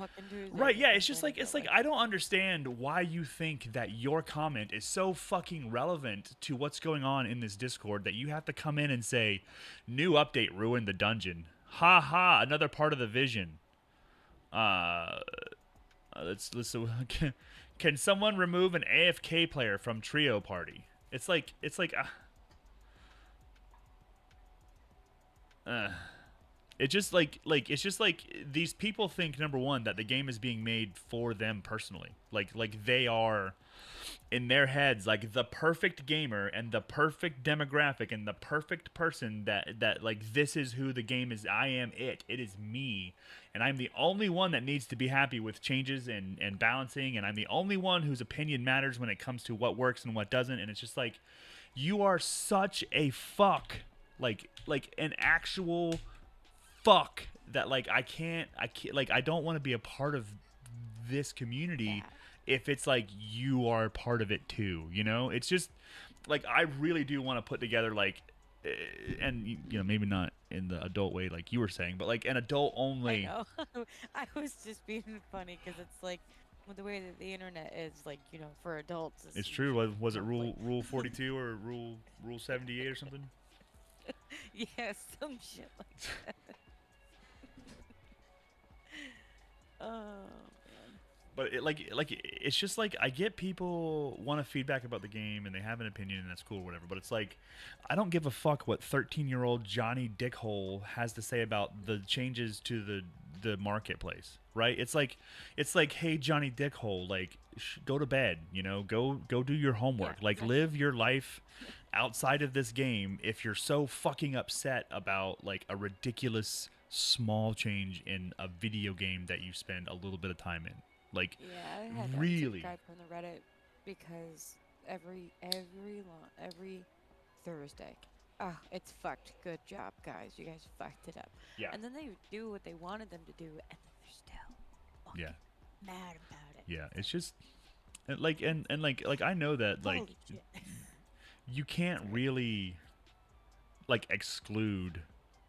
right. Yeah, it's just like I don't understand why you think that your comment is so fucking relevant to what's going on in this Discord that you have to come in and say new update ruined the dungeon, ha ha, another part of the vision. let's can someone remove an AFK player from trio party? It's like it's just like these people think, number one, that the game is being made for them personally. Like they are in their heads like the perfect gamer and the perfect demographic and the perfect person that like this is who the game is. I am it. It is me. And I'm the only one that needs to be happy with changes and balancing, and I'm the only one whose opinion matters when it comes to what works and what doesn't. And it's just like, you are such a fuck. Like an actual fuck that like I can't like I don't want to be a part of this community if it's like you are a part of it too, you know? It's just like I really do want to put together like and you know, maybe not in the adult way like you were saying, but like an adult only. I know. I was just being funny because it's like with the way that the internet is, like, you know, for adults. It's true. Was it rule 42 or rule 78 or something? Yeah, some shit like that. Oh man. But it's just like I get people want to feedback about the game and they have an opinion and that's cool or whatever. But it's like I don't give a fuck what 13-year-old Johnny Dickhole has to say about the changes to the marketplace, right? It's like hey Johnny Dickhole, like go to bed, you know, go do your homework, Yeah, like exactly. live your life outside of this game if you're so fucking upset about like a ridiculous small change in a video game that you spend a little bit of time in. Like, Yeah, I had really? unsubscribed from the Reddit because every Thursday, oh, it's fucked. Good job, guys. You guys fucked it up. Yeah. And then they do what they wanted them to do, and then they're still fucking Yeah. mad about it. Yeah, it's just and like I know that like Holy shit. you can't really like exclude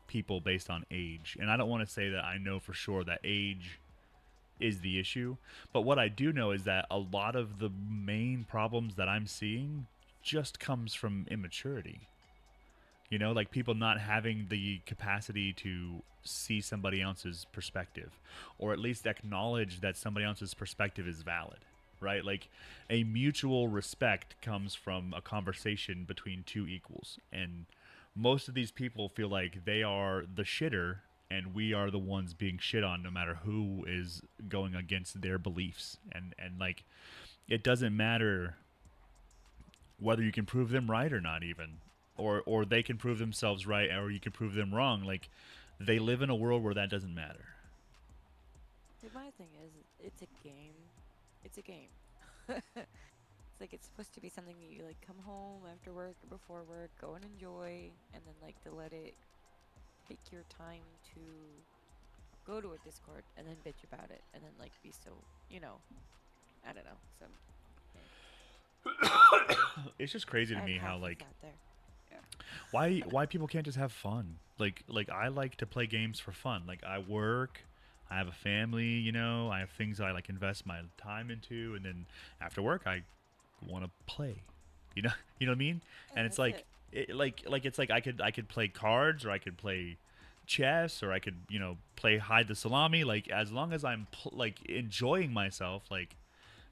people based on age. And I don't want to say that I know for sure that age is the issue, but what I do know is that a lot of the main problems that I'm seeing just comes from immaturity. You know, like people not having the capacity to see somebody else's perspective, or at least acknowledge that somebody else's perspective is valid, right? Like a mutual respect comes from a conversation between two equals. And most of these people feel like they are the shitter and we are the ones being shit on no matter who is going against their beliefs. And like, it doesn't matter whether you can prove them right or not even. Or they can prove themselves right, or you can prove them wrong. Like, they live in a world where that doesn't matter. See, my thing is, it's a game. It's a game. It's like it's supposed to be something that you like come home after work or before work, go and enjoy, and then like to let it take your time to go to a Discord and then bitch about it, and then like be so, you know, I don't know. So It's just crazy to I have me how half of like that there. why people can't just have fun. Like I like to play games for fun. Like I work, I have a family, you know, I have things I like invest my time into, and then after work I want to play. You know what I mean? Yeah, And it's that's like it's like I could play cards, or I could play chess, or I could, you know, play hide the salami. Like as long as I'm like enjoying myself, like,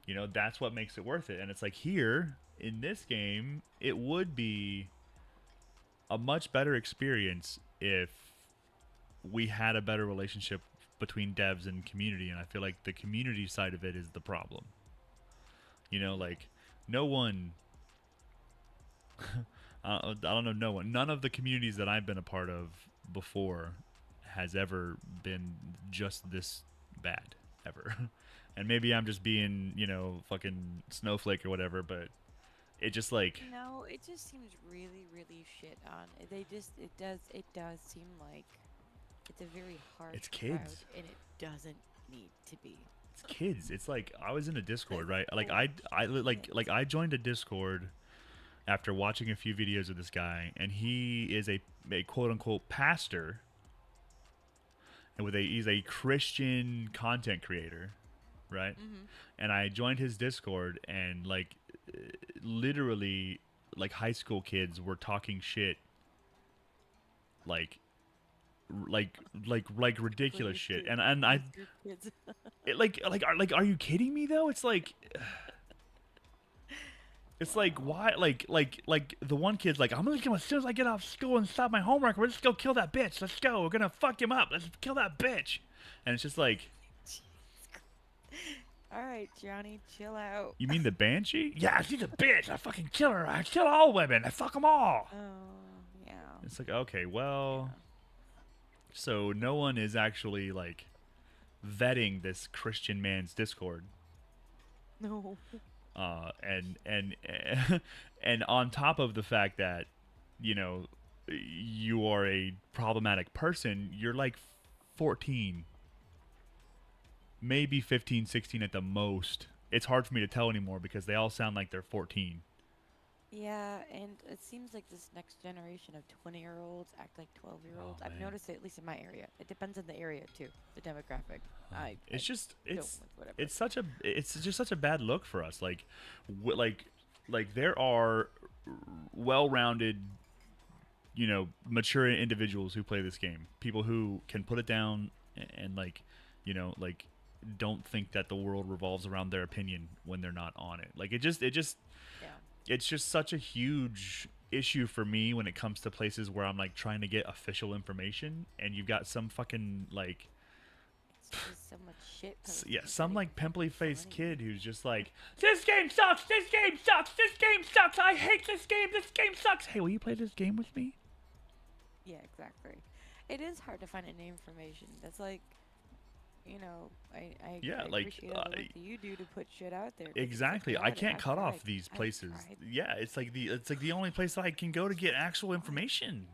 you know, that's what makes it worth it. And it's like here in this game, it would be a much better experience if we had a better relationship between devs and community. And I feel like the community side of it is the problem. You know, like no one I don't know, no one, none of the communities that I've been a part of before has ever been just this bad ever. And maybe I'm just being, you know, fucking snowflake or whatever, but it just like No, it just seems really, really shit on. It does seem like it's a very harsh It's kids. crowd, and it doesn't need to be. it's kids. It's like I was in a Discord, right? Like I joined a Discord after watching a few videos of this guy, and he is a quote unquote pastor, and he's a Christian content creator, right? Mm-hmm. And I joined his Discord, and like literally like high school kids were talking shit like like ridiculous Please shit. do. And I Please do, kids. are you kidding me though? It's like why like the one kid's like, I'm gonna go as soon as I get off school and stop my homework, we're just go kill that bitch. Let's go. We're gonna fuck him up. Let's kill that bitch. And it's just like, All right, Johnny, chill out. you mean the banshee? Yeah, she's a bitch. I fucking kill her. I kill all women. I fuck them all. Oh, yeah. It's like, okay, well, so no one is actually like vetting this Christian man's Discord. No. And and on top of the fact that, you know, you are a problematic person, you're like 14, maybe 15, 16 at the most. It's hard for me to tell anymore because they all sound like they're 14. Yeah, and it seems like this next generation of 20-year-olds act like 12-year-olds. Oh, I've man. noticed it, at least in my area. It depends on the area too, the demographic. It's just go it's with whatever. it's just such a bad look for us. Like like there are well-rounded, you know, mature individuals who play this game. People who can put it down and like, you know, like don't think that the world revolves around their opinion when they're not on it. Like it just Yeah. it's just such a huge issue for me when it comes to places where I'm like trying to get official information and you've got some fucking like It's just so much shit. posted. yeah, You some gotta like get pimply so faced many- kid who's just like, this game sucks, this game sucks, this game sucks, I hate this game sucks. Hey, will you play this game with me? Yeah, exactly. It is hard to find any information. That's like, you know, I Yeah, I like, appreciate all the work that you do to put shit out there. 'cause it's like, Exactly. I God, can't I've cut off tried. these I've places. tried. Yeah, it's like the only place that I can go to get actual information.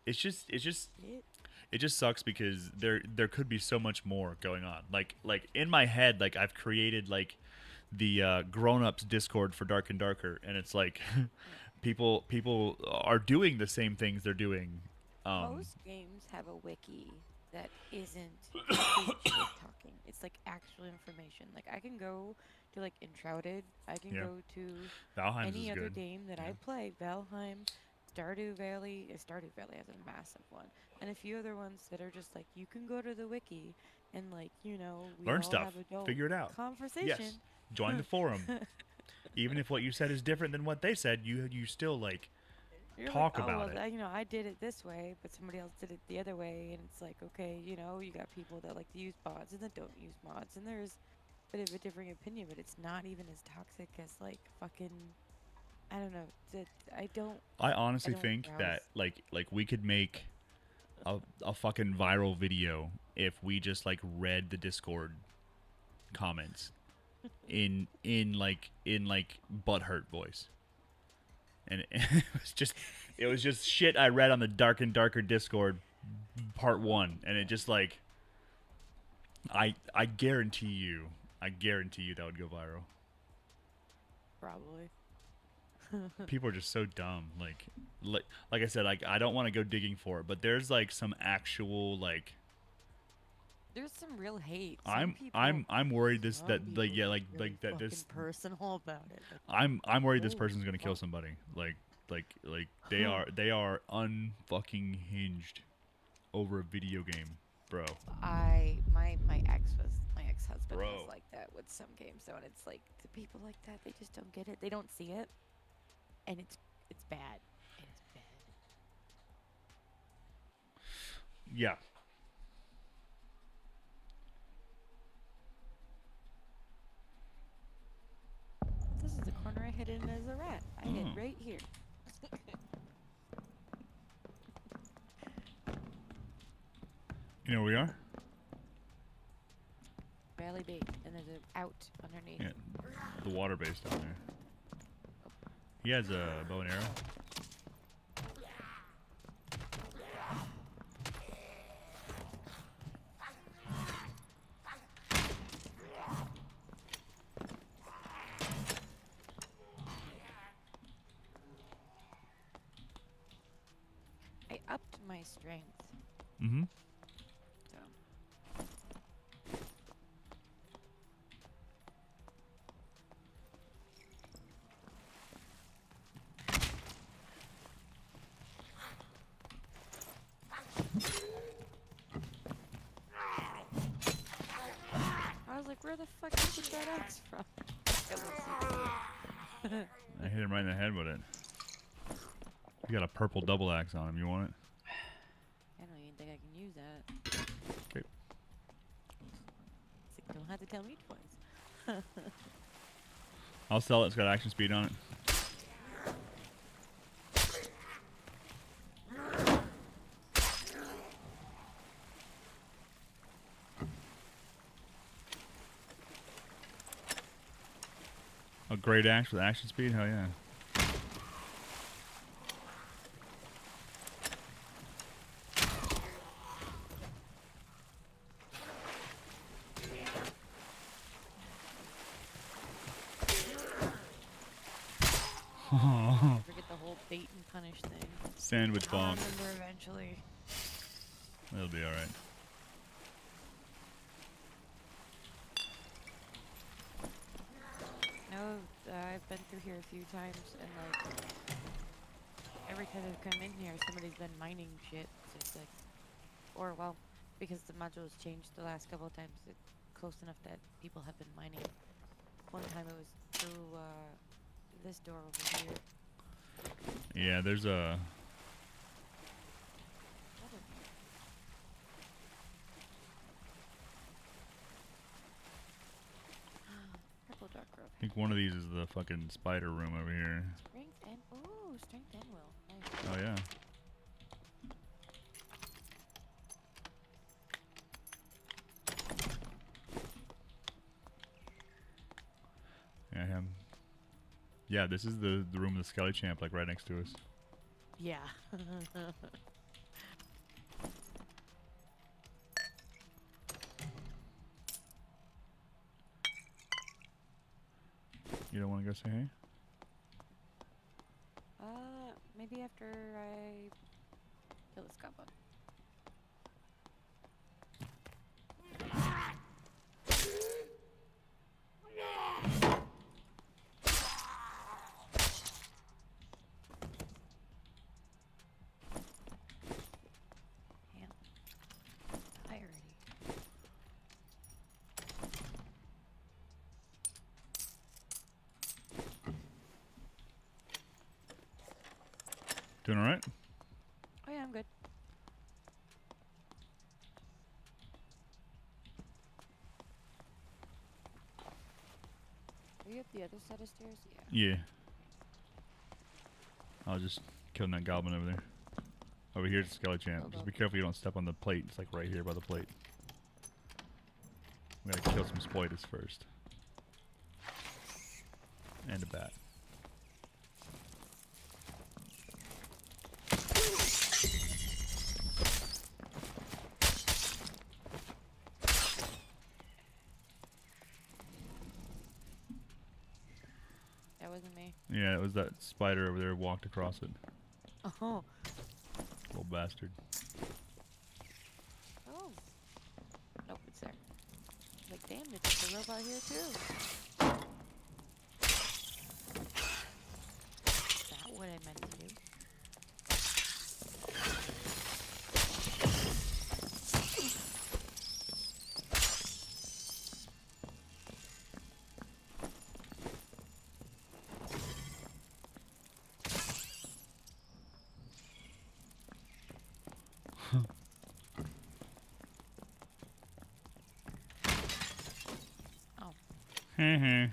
It's just Shit. it just sucks because there could be so much more going on. Like in my head, like I've created like the grown-ups Discord for Dark and Darker, and it's like people are doing the same things they're doing. Most games have a wiki that isn't complete shit talking. It's like actual information. Like I can go to like Enshrouded. I can Yeah. go to Valheim's any is other good. game that I play. Valheim, Stardew Valley. Stardew Valley has a massive one, and a few other ones that are just like you can go to the wiki and like we Learn all stuff. have adult Figure it out. conversation. Yes. Join the forum. Even if what you said is different than what they said, you still like You're talk like, oh, about well, it. I did it this way, but somebody else did it the other way, and it's like, okay, you got people that like to use mods and that don't use mods, and there's a bit of a differing opinion, but it's not even as toxic as like fucking, I don't know. I honestly don't think browse. that like we could make a fucking viral video if we just like read the Discord comments in like butthurt voice. And it was just shit I read on the Dark and Darker Discord part 1, and it just like I guarantee you that would go viral. Probably. People are just so dumb. Like I said, like I don't want to go digging for it, but there's like some actual like There's some real hate. Some I'm worried this some that like people yeah get like really like that fucking this personal about it. Like, I'm worried this oh, person's gonna kill fuck. somebody. Like they are unfucking hinged over a video game, bro. My ex-husband Bro. was like that with some games though, and it's like the people like that, they just don't get it. They don't see it, and it's bad. It's bad. Yeah. This is the corner I hid in as a rat. I hid right here. You know where we are? Valley bait, and there's an out underneath. Yeah. The water base down there. He has a bow and arrow. I upped my strength. Mm-hmm. So. Where the fuck did you get that axe from? It was so cool. I hit him right in the head with it. You got a purple double axe on him. You want it? I don't even think I can use that. Okay. It's like, don't have to tell me twice. I'll sell it. It's got action speed on it. A great axe with action speed? Hell yeah. Forget the whole bait and punish thing. Sandwich I'll bomb. remember eventually. That'll be alright. No, I've been through here a few times, and like every time I've come in here, somebody's been mining shit. So it's like, or well, because the module's changed the last couple of times, it's close enough that people have been mining. One time it was through this door over here. Yeah, there's a... Purple dark growth. I think one of these is the fucking spider room over here. Strength and ooh, strength and will. Nice. Oh yeah. Yeah, him. Yeah, this is the room of the Skelly Champ, like right next to us. Yeah. You don't want to go say hey? Maybe after I kill the scuff bug. Damn. Die already. Doing alright? Oh yeah, I'm good. Are you up the other set of stairs? Yeah. Yeah. I was just killing that goblin over there. Over here's the Skelly Champ. Just be careful you don't step on the plate. It's like right here by the plate. We gotta kill some spoiders first. And a bat. That wasn't me. Yeah, it was that spider over there walked across it. Oh. Little bastard. Oh. Nope, it's there. Like, damn, there's a robot here too. Is that what I meant to do? Heh.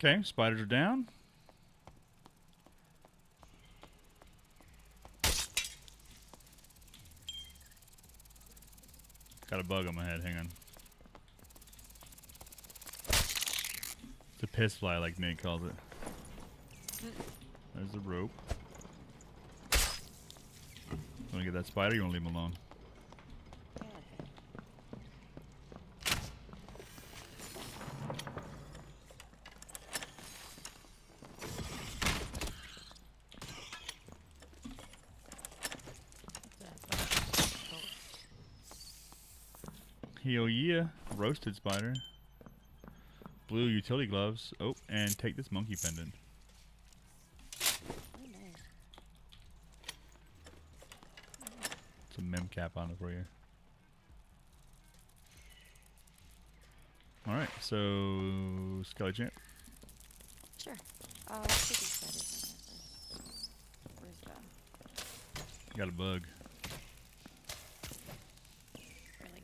Okay, spiders are down. Got a bug on my head, hang on. It's a piss fly, like Nate calls it. There's the rope. Wanna get that spider, or you wanna leave him alone? Hell yeah. Roasted spider. Blue utility gloves. Oh, and take this monkey pendant. Oh, nice. It's a mem cap on it for you. Alright, so Skelly Champ. Sure. Let's get these spiders in here first. Where's the... Got a bug. Really?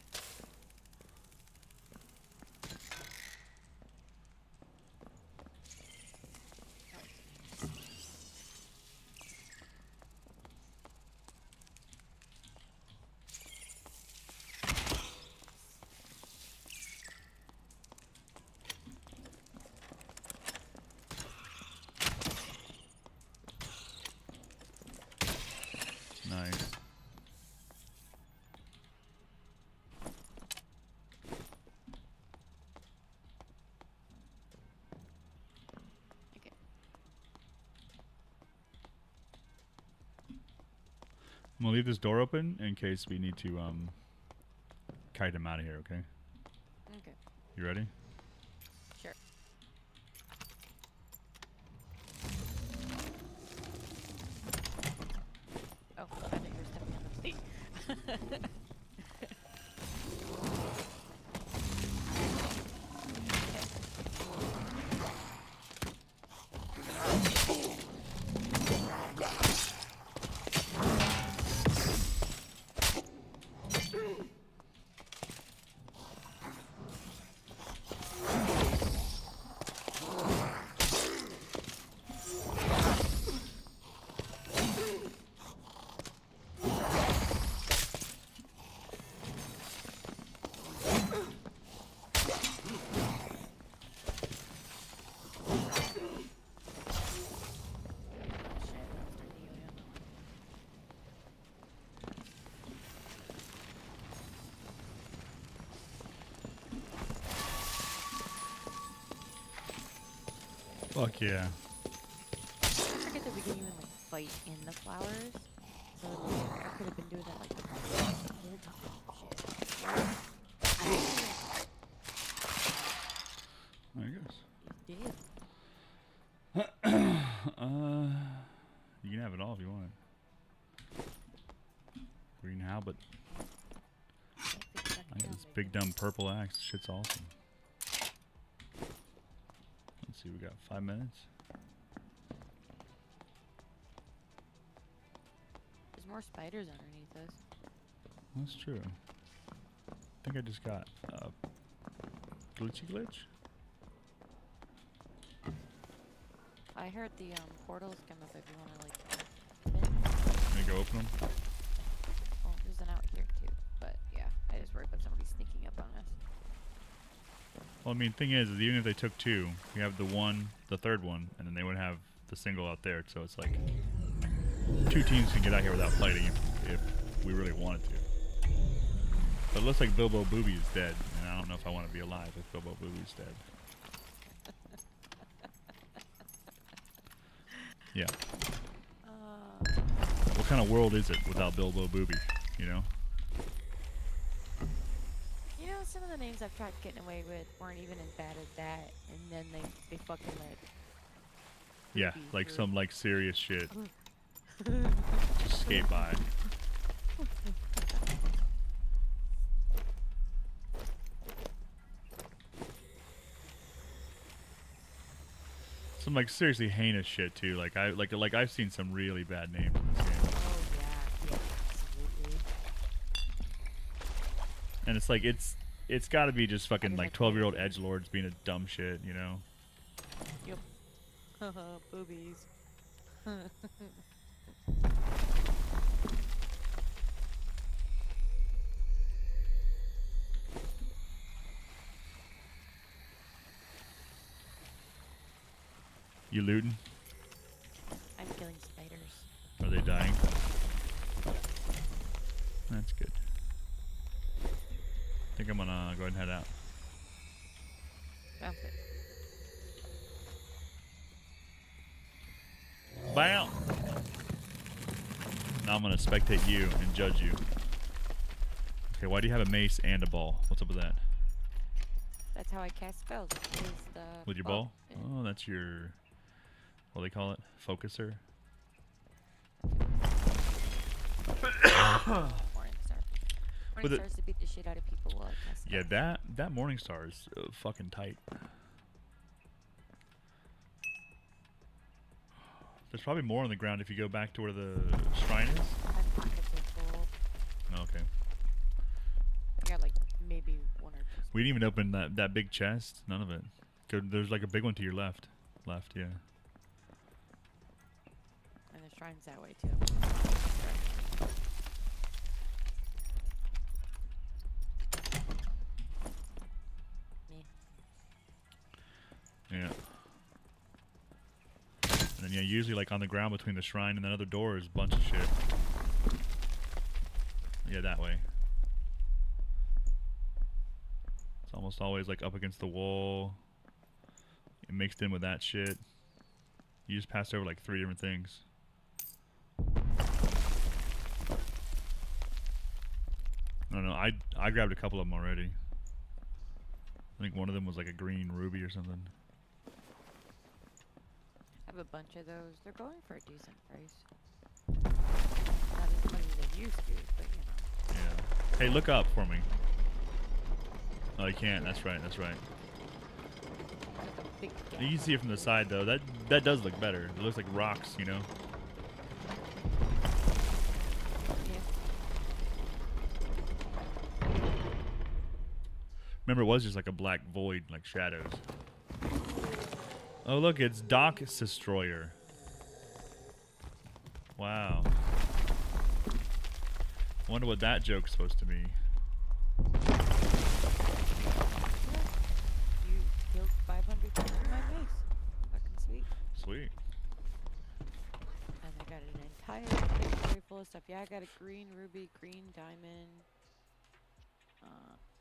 Nice. Okay. I'm gonna leave this door open in case we need to kite him out of here, okay? Okay. You ready? Sure. Oh, I thought you were stepping on the seat. Fuck yeah. I forget that we can even like fight in the flowers. So like, I could have been doing that like the whole time. Shit. I guess. You did. You can have it all if you want. Green halberd. I got this big dumb purple axe. Shit's awesome. Let's see, we got 5 minutes. There's more spiders underneath us. That's true. I think I just got glitchy glitch. I heard the portals come up if you want to like. Let me go open them. Oh, there's an out here too. But yeah, I just worry about somebody sneaking up on us. Well, I mean, thing is even if they took 2, we have the third one, and then they would have the single out there. So it's like 2 teams can get out here without fighting if we really wanted to. But it looks like Bilbo Booby is dead, and I don't know if I want to be alive if Bilbo Booby's dead. Yeah. What kind of world is it without Bilbo Booby, you know? You know, some of the names I've tried getting away with weren't even as bad as that, and then they fucking let. Yeah, Booby like through. some like serious shit. Just skate by. Some like seriously heinous shit too. Like I've seen some really bad names in this game. Oh yeah, absolutely. And it's like it's got to be just fucking like 12-year-old edgelords being a dumb shit, you know? Yep. Haha, boobies. You looting? I'm killing spiders. Are they dying? That's good. I think I'm gonna go ahead and head out. Sounds good. Bam! Now I'm gonna spectate you and judge you. Okay, why do you have a mace and a ball? What's up with that? That's how I cast spells. Is the With your ball? Yeah. Oh, that's your... What do they call it? Focuser? Morningstar. With it- Morningstar's to beat the shit out of people while I cast Yeah, spells. that Morningstar is fucking tight. There's probably more on the ground if you go back to where the shrine is. My pockets are full. Oh, okay. I got like maybe one or two. We didn't even open that big chest. None of it. There's like a big one to your left. Left, yeah. And the shrine's that way too. Me. Yeah. And then yeah, usually like on the ground between the shrine and the other door is a bunch of shit. Yeah, that way. It's almost always like up against the wall. Mixed in with that shit. You just passed over like 3 different things. No, I grabbed a couple of them already. I think one of them was like a green ruby or something. I have a bunch of those. They're going for a decent price. Not as much as they used to, but you know. Yeah. Hey, look up for me. Oh, you can't. That's right. That's right. Like a big gap. You can see it from the side though. That does look better. It looks like rocks, you know. Yeah. Remember, it was just like a black void, like shadows. Oh, look, it's Doc Destroyer. Wow. Wonder what that joke's supposed to be. You killed 500 times with my mace. Fucking sweet. Sweet. And I got an entire inventory full of stuff. Yeah, I got a green ruby, green diamond,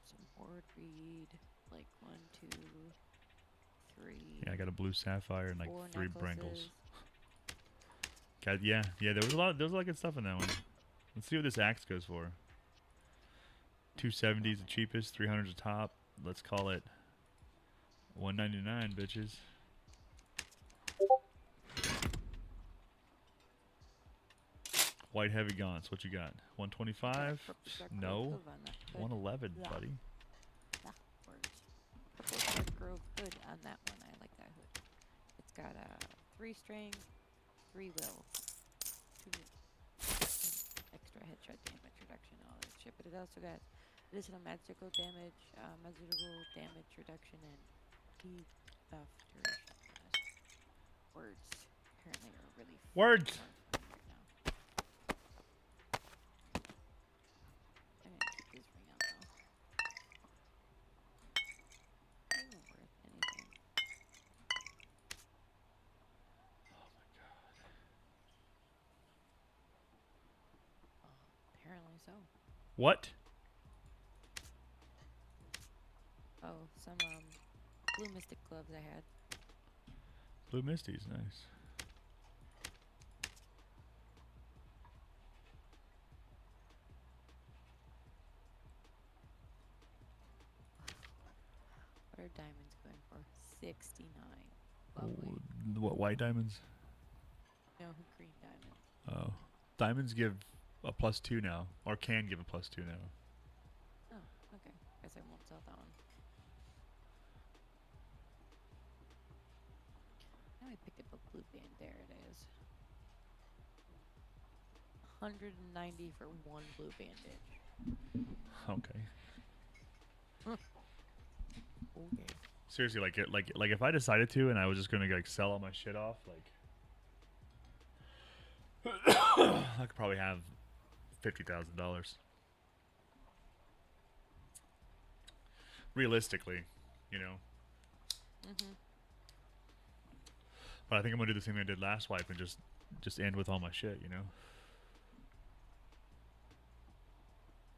some horde reed, like 1, 2, 3. Yeah, I got a blue sapphire and like 4 3 necklaces. brangles. God, yeah, there was a lot of good stuff in that one. Let's see what this axe goes for. 270 is the cheapest, 300 is the top. Let's call it 199, bitches. White heavy gaunts, what you got? 125? No. 111, buddy. Dark Grove hood on that one. I like that hood. It's got a 3 string, 3 will, 2 extra headshot damage reduction, all that shit. But it also got additional magical damage reduction, and key buff duration. Words apparently are really Words. fun right now. I'm gonna keep this ring out though. Isn't worth anything. Apparently so. What? Oh, some blue mystic gloves I had. Blue Misty's nice. What are diamonds going for? 69. Lovely. Ooh, what, white diamonds? No, green diamonds. Oh. Diamonds give a +2 now. Or can give a +2 now. Oh, okay. Guess I won't sell that one. Now I picked up a blue band. There it is. 190 for 1 blue bandage. Okay. Okay. Seriously, like if I decided to and I was just gonna like sell all my shit off, like I could probably have $50,000. Realistically, you know. Mhm. But I think I'm gonna do the same thing I did last wipe and just end with all my shit, you know.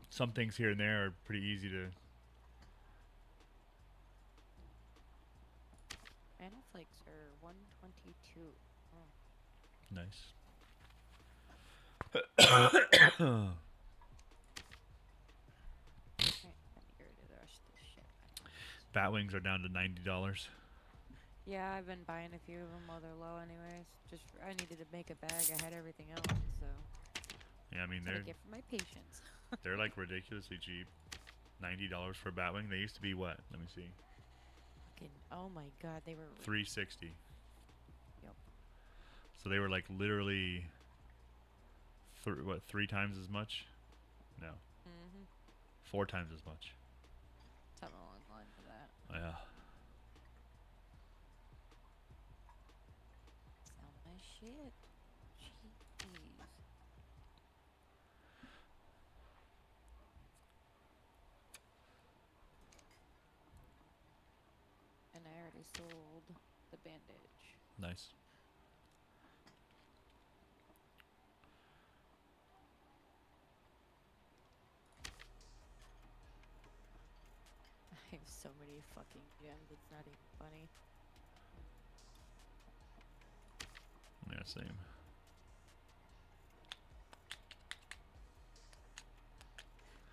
Some things here and there are pretty easy to. Mana flakes are 122. Oh. Nice. Bat wings are down to $90. Yeah, I've been buying a few of them while they're low, anyways. I needed to make a bag. I had everything else, so. Yeah, I mean That's what I get for my patience. they're like ridiculously cheap. $90 for a bat wing. They used to be what? Let me see. Fucking, oh my god, they were. $3.60. Yep. So they were like literally, 3 times as much? No. 4 times as much. Something along the lines of that. Yeah. Sell my shit. Jeez. And I already sold the bandage. Nice. I have so many fucking gems, it's not even funny. Yeah, same.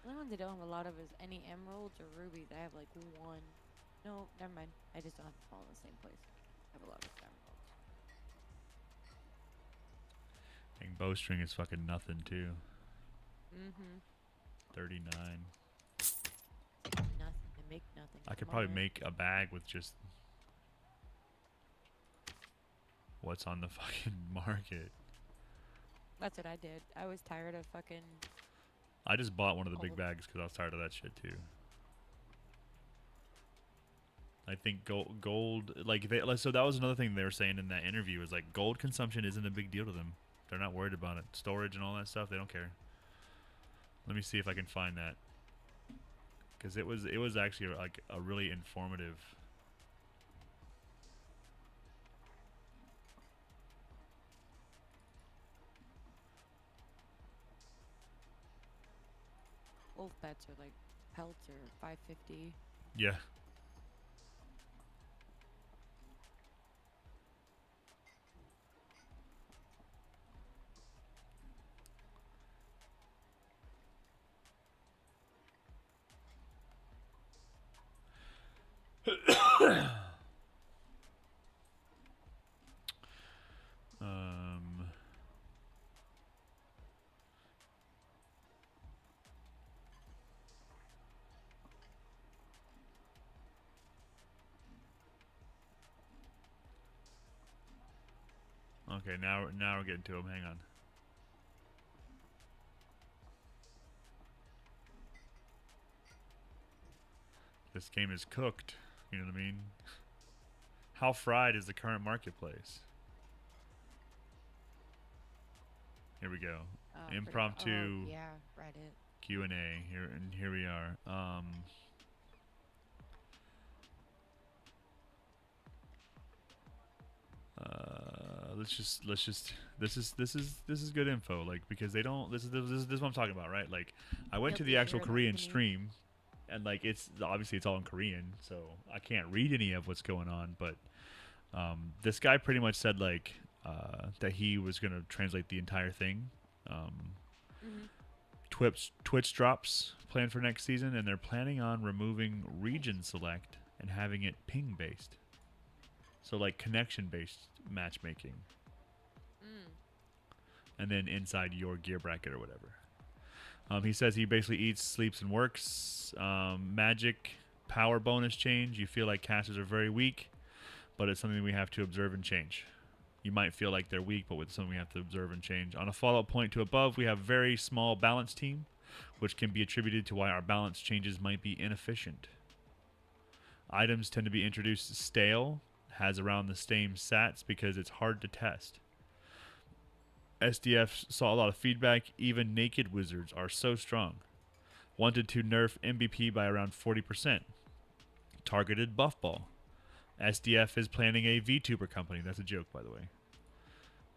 The only ones I don't have a lot of is any emeralds or rubies. I have like one. No, never mind. I just don't have them all in the same place. I have a lot of emeralds. Dang, bowstring is fucking nothing too. 39. Nothing to make nothing. I could Come probably on. make a bag with just what's on the fucking market. That's what I did. I was tired of fucking. I just bought one of the big Gold. bags because I was tired of that shit too. I think gold, like so that was another thing they were saying in that interview, is like gold consumption isn't a big deal to them. They're not worried about it. Storage and all that stuff, they don't care. Let me see if I can find that, because it was actually like a really informative. Wolf bets are like pelts or $5.50. Yeah. Okay, now we're getting to them. Hang on. This game is cooked. You know what I mean? How fried is the current marketplace? Here we go. Impromptu yeah, Reddit. Q&A. Here we are. Let's just this is good info, like, because they don't, this is what I'm talking about, right? Like, I went to the actual Korean stream, and like it's obviously all in Korean, so I can't read any of what's going on, but this guy pretty much said like that he was gonna translate the entire thing. Twitch drops planned for next season, and they're planning on removing region select and having it ping based. So like connection based matchmaking. And then inside your gear bracket or whatever. He says he basically eats, sleeps, and works. Magic power bonus change. You feel like casters are very weak, but it's something we have to observe and change. You might feel like they're weak, but it's something we have to observe and change. On a follow-up point to above, we have very small balance team, which can be attributed to why our balance changes might be inefficient. Items tend to be introduced stale, has around the same sats because it's hard to test. SDF saw a lot of feedback. Even naked wizards are so strong. Wanted to nerf MVP by around 40%. Targeted buff ball. SDF is planning a VTuber company. That's a joke, by the way.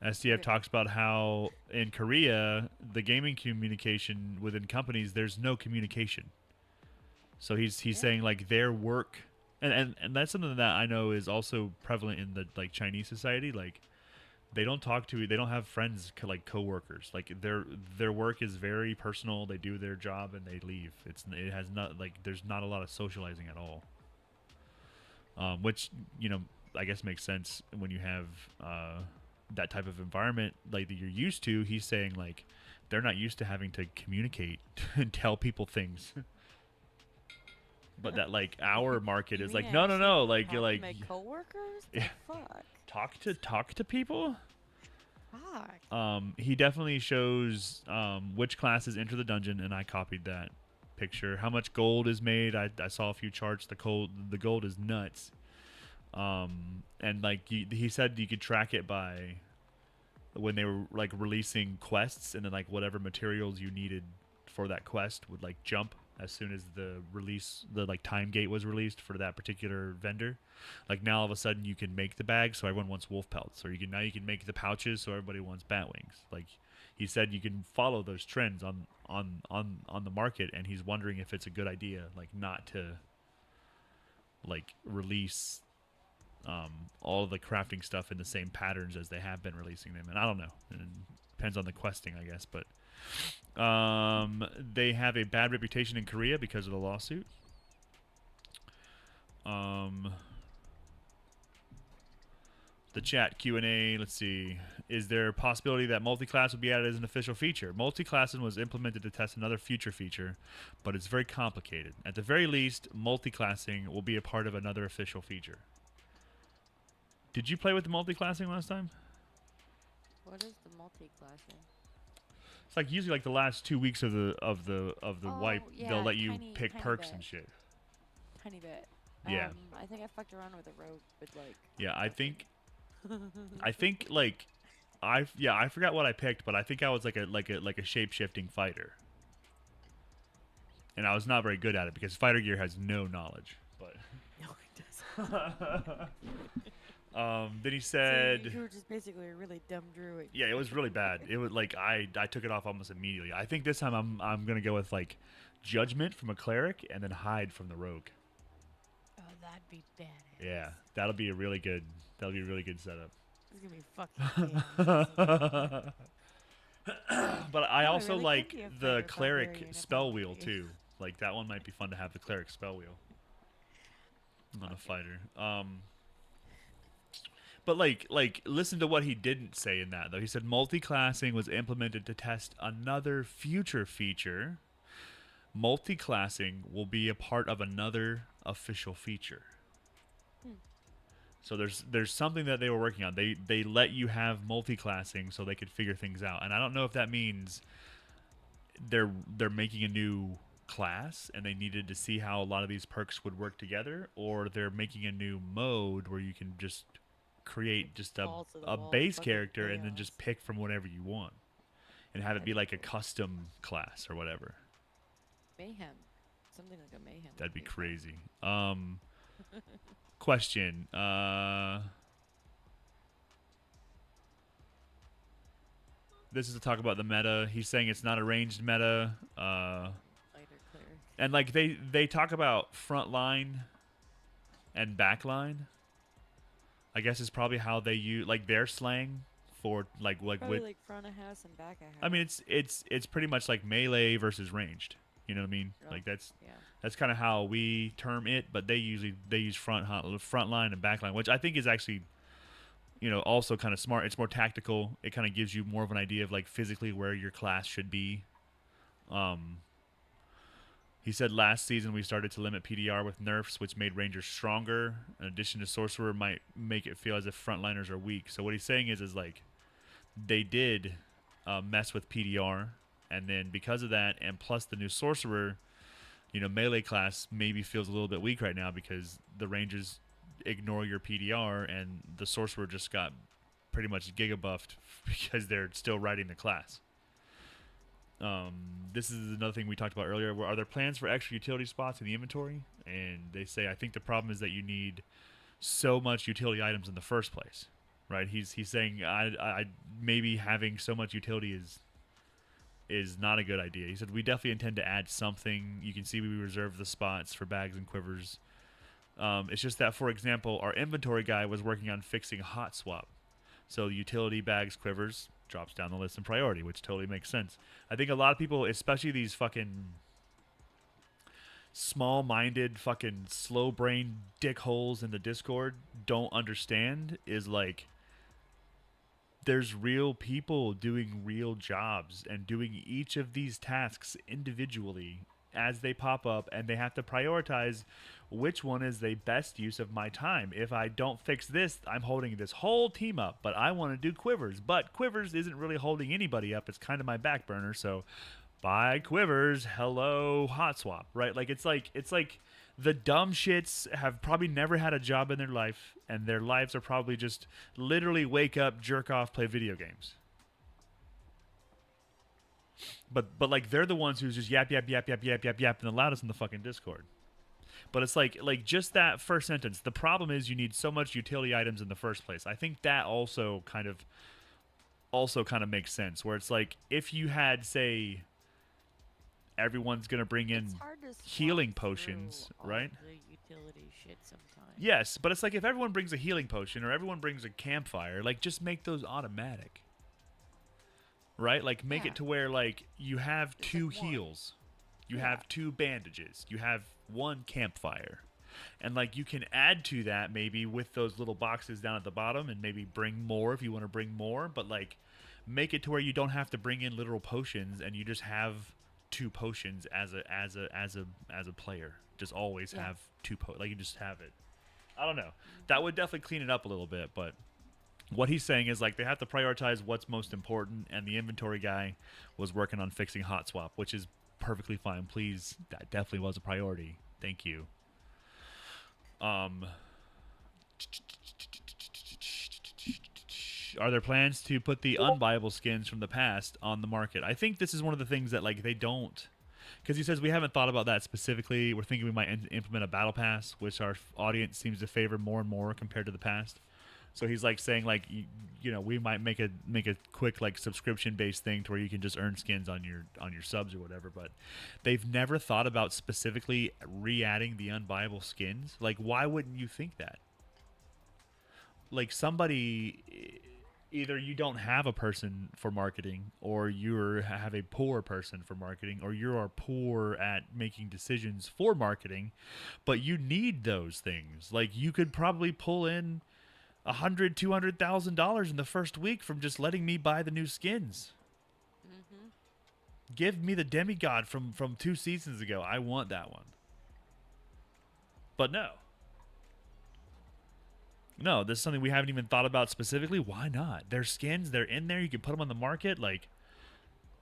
SDF talks about how in Korea, the gaming communication within companies, there's no communication. So he's saying like their work, and that's something that I know is also prevalent in the like Chinese society. Like they don't have friends like coworkers. Like their work is very personal. They do their job and they leave. It has not like there's not a lot of socializing at all. which I guess makes sense when you have that type of environment like that you're used to. He's saying like they're not used to having to communicate and tell people things. But that like our market You is mean like I no, actually like talk you're to like my coworkers? The yeah. fuck? talk to people. Fuck. He definitely shows which classes enter the dungeon, and I copied that picture. How much gold is made? I saw a few charts. The gold is nuts. And like he said, you could track it by when they were like releasing quests, and then like whatever materials you needed for that quest would like jump as soon as the like time gate was released for that particular vendor. Like now all of a sudden you can make the bags, so everyone wants wolf pelts, or you can make the pouches, so everybody wants bat wings. Like he said, you can follow those trends on the market, and he's wondering if it's a good idea like not to like release all of the crafting stuff in the same patterns as they have been releasing them. And I don't know. It depends on the questing, I guess. But they have a bad reputation in Korea because of the lawsuit. The chat Q&A, let's see. Is there a possibility that multi-class would be added as an official feature? Multi-classing was implemented to test another future feature, but it's very complicated. At the very least, multi-classing will be a part of another official feature. Did you play with the multi-classing last time? What is the multi-classing? It's like usually like the last 2 weeks of the wipe, yeah, they'll let you tiny pick perks bit. and shit. Tiny bit. Yeah. I think I fucked around with a rogue with like. Yeah, I think like I forgot what I picked, but I think I was like a shape-shifting fighter. And I was not very good at it because fighter gear has no knowledge, but No, it doesn't. then he said So you were just basically a really dumb druid. yeah, it was really bad. It was like I took it off almost immediately. I think this time I'm gonna go with like judgment from a cleric and then hide from the rogue. Oh, that'd be badass. Yeah, that'll be a really good setup. It's gonna be fucking. But I No, I also really like could be a the fighter, cleric barbarian, spell wheel ability. too. Like that one might be fun to have the cleric spell wheel on a fighter. But like listen to what he didn't say in that though. He said multi-classing was implemented to test another future feature. Multi-classing will be a part of another official feature. So there's something that they were working on. They let you have multi-classing so they could figure things out. And I don't know if that means they're making a new class and they needed to see how a lot of these perks would work together, or they're making a new mode where you can just create just a base character and then just pick from whatever you want and have it be like a custom class or whatever. Mayhem. Something like a mayhem. That'd be crazy. Question. This is to talk about the meta. He's saying it's not a ranged meta. And like they talk about front line and back line. I guess is probably how they use like their slang for like Probably with. like front of house and back of house. I mean, it's pretty much like melee versus ranged. You know what I mean? Oh, Like that's yeah. kind of how we term it, but they use front line and back line, which I think is actually, also kind of smart. It's more tactical. It kind of gives you more of an idea of like physically where your class should be. He said last season we started to limit PDR with nerfs, which made Rangers stronger. In addition to Sorcerer might make it feel as if frontliners are weak. So what he's saying is like they did mess with PDR, and then because of that, and plus the new Sorcerer, melee class maybe feels a little bit weak right now because the Rangers ignore your PDR, and the Sorcerer just got pretty much giga buffed because they're still riding the class. This is another thing we talked about earlier. Are there plans for extra utility spots in the inventory? And they say, I think the problem is that you need so much utility items in the first place, right? He's saying, I maybe having so much utility is not a good idea. He said, we definitely intend to add something. You can see we reserve the spots for bags and quivers. It's just that, for example, our inventory guy was working on fixing hot swap. So utility, bags, quivers drops down the list in priority, which totally makes sense. I think a lot of people, especially these fucking small-minded fucking slow-brained dickholes in the Discord don't understand is like there's real people doing real jobs and doing each of these tasks individually as they pop up, and they have to prioritize which one is the best use of my time. If I don't fix this, I'm holding this whole team up, but I want to do Quivers. But Quivers isn't really holding anybody up. It's kind of my back burner, so bye Quivers, hello Hot Swap, right? Like it's like the dumb shits have probably never had a job in their life, and their lives are probably just literally wake up, jerk off, play video games. But like they're the ones who's just yapping the loudest in the fucking Discord. But it's like just that first sentence. The problem is you need so much utility items in the first place. I think that also kind of makes sense. Where it's like if you had, say, everyone's gonna bring in healing potions, right? The utility shit sometimes. Yes, but it's like if everyone brings a healing potion or everyone brings a campfire, like just make those automatic. Right? Like make it to where like you have It's two like one. heals. You have two bandages. You have one campfire. And like you can add to that maybe with those little boxes down at the bottom and maybe bring more if you want to bring more, but like make it to where you don't have to bring in literal potions and you just have two potions as a player. Just always have two like you just have it. I don't know. That would definitely clean it up a little bit, but what he's saying is like they have to prioritize what's most important, and the inventory guy was working on fixing Hot Swap, which is perfectly fine. Please, that definitely was a priority. Thank you. Are there plans to put the unviable skins from the past on the market? I think this is one of the things that like they don't, because he says we haven't thought about that specifically. We're thinking we might implement a battle pass, which our audience seems to favor more and more compared to the past. So he's like saying like you know we might make a quick like subscription based thing to where you can just earn skins on your subs or whatever, but they've never thought about specifically re-adding the unviable skins. Like why wouldn't you think that? Like somebody, either you don't have a person for marketing, or you have a poor person for marketing, or you are poor at making decisions for marketing, but you need those things. Like you could probably pull in $100,000-$200,000 in the first week from just letting me buy the new skins. Mm-hmm. Give me the demigod from 2 seasons ago. I want that one. But no, this is something we haven't even thought about specifically. Why not? They're skins. They're in there. You can put them on the market. Like,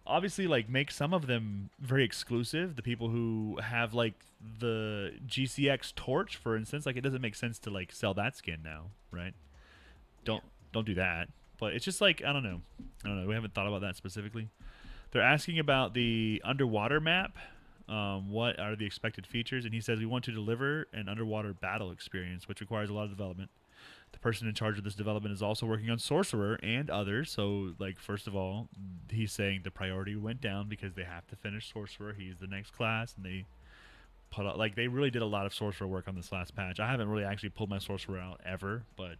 obviously, like make some of them very exclusive. The people who have like the GCX torch, for instance, like it doesn't make sense to like sell that skin now, right? Don't do that. But it's just like I don't know. We haven't thought about that specifically. They're asking about the underwater map. What are the expected features? And he says we want to deliver an underwater battle experience, which requires a lot of development. The person in charge of this development is also working on Sorcerer and others. So, like, first of all, he's saying the priority went down because they have to finish Sorcerer. He's the next class, and they put out, like, they really did a lot of Sorcerer work on this last patch. I haven't really actually pulled my Sorcerer out ever, but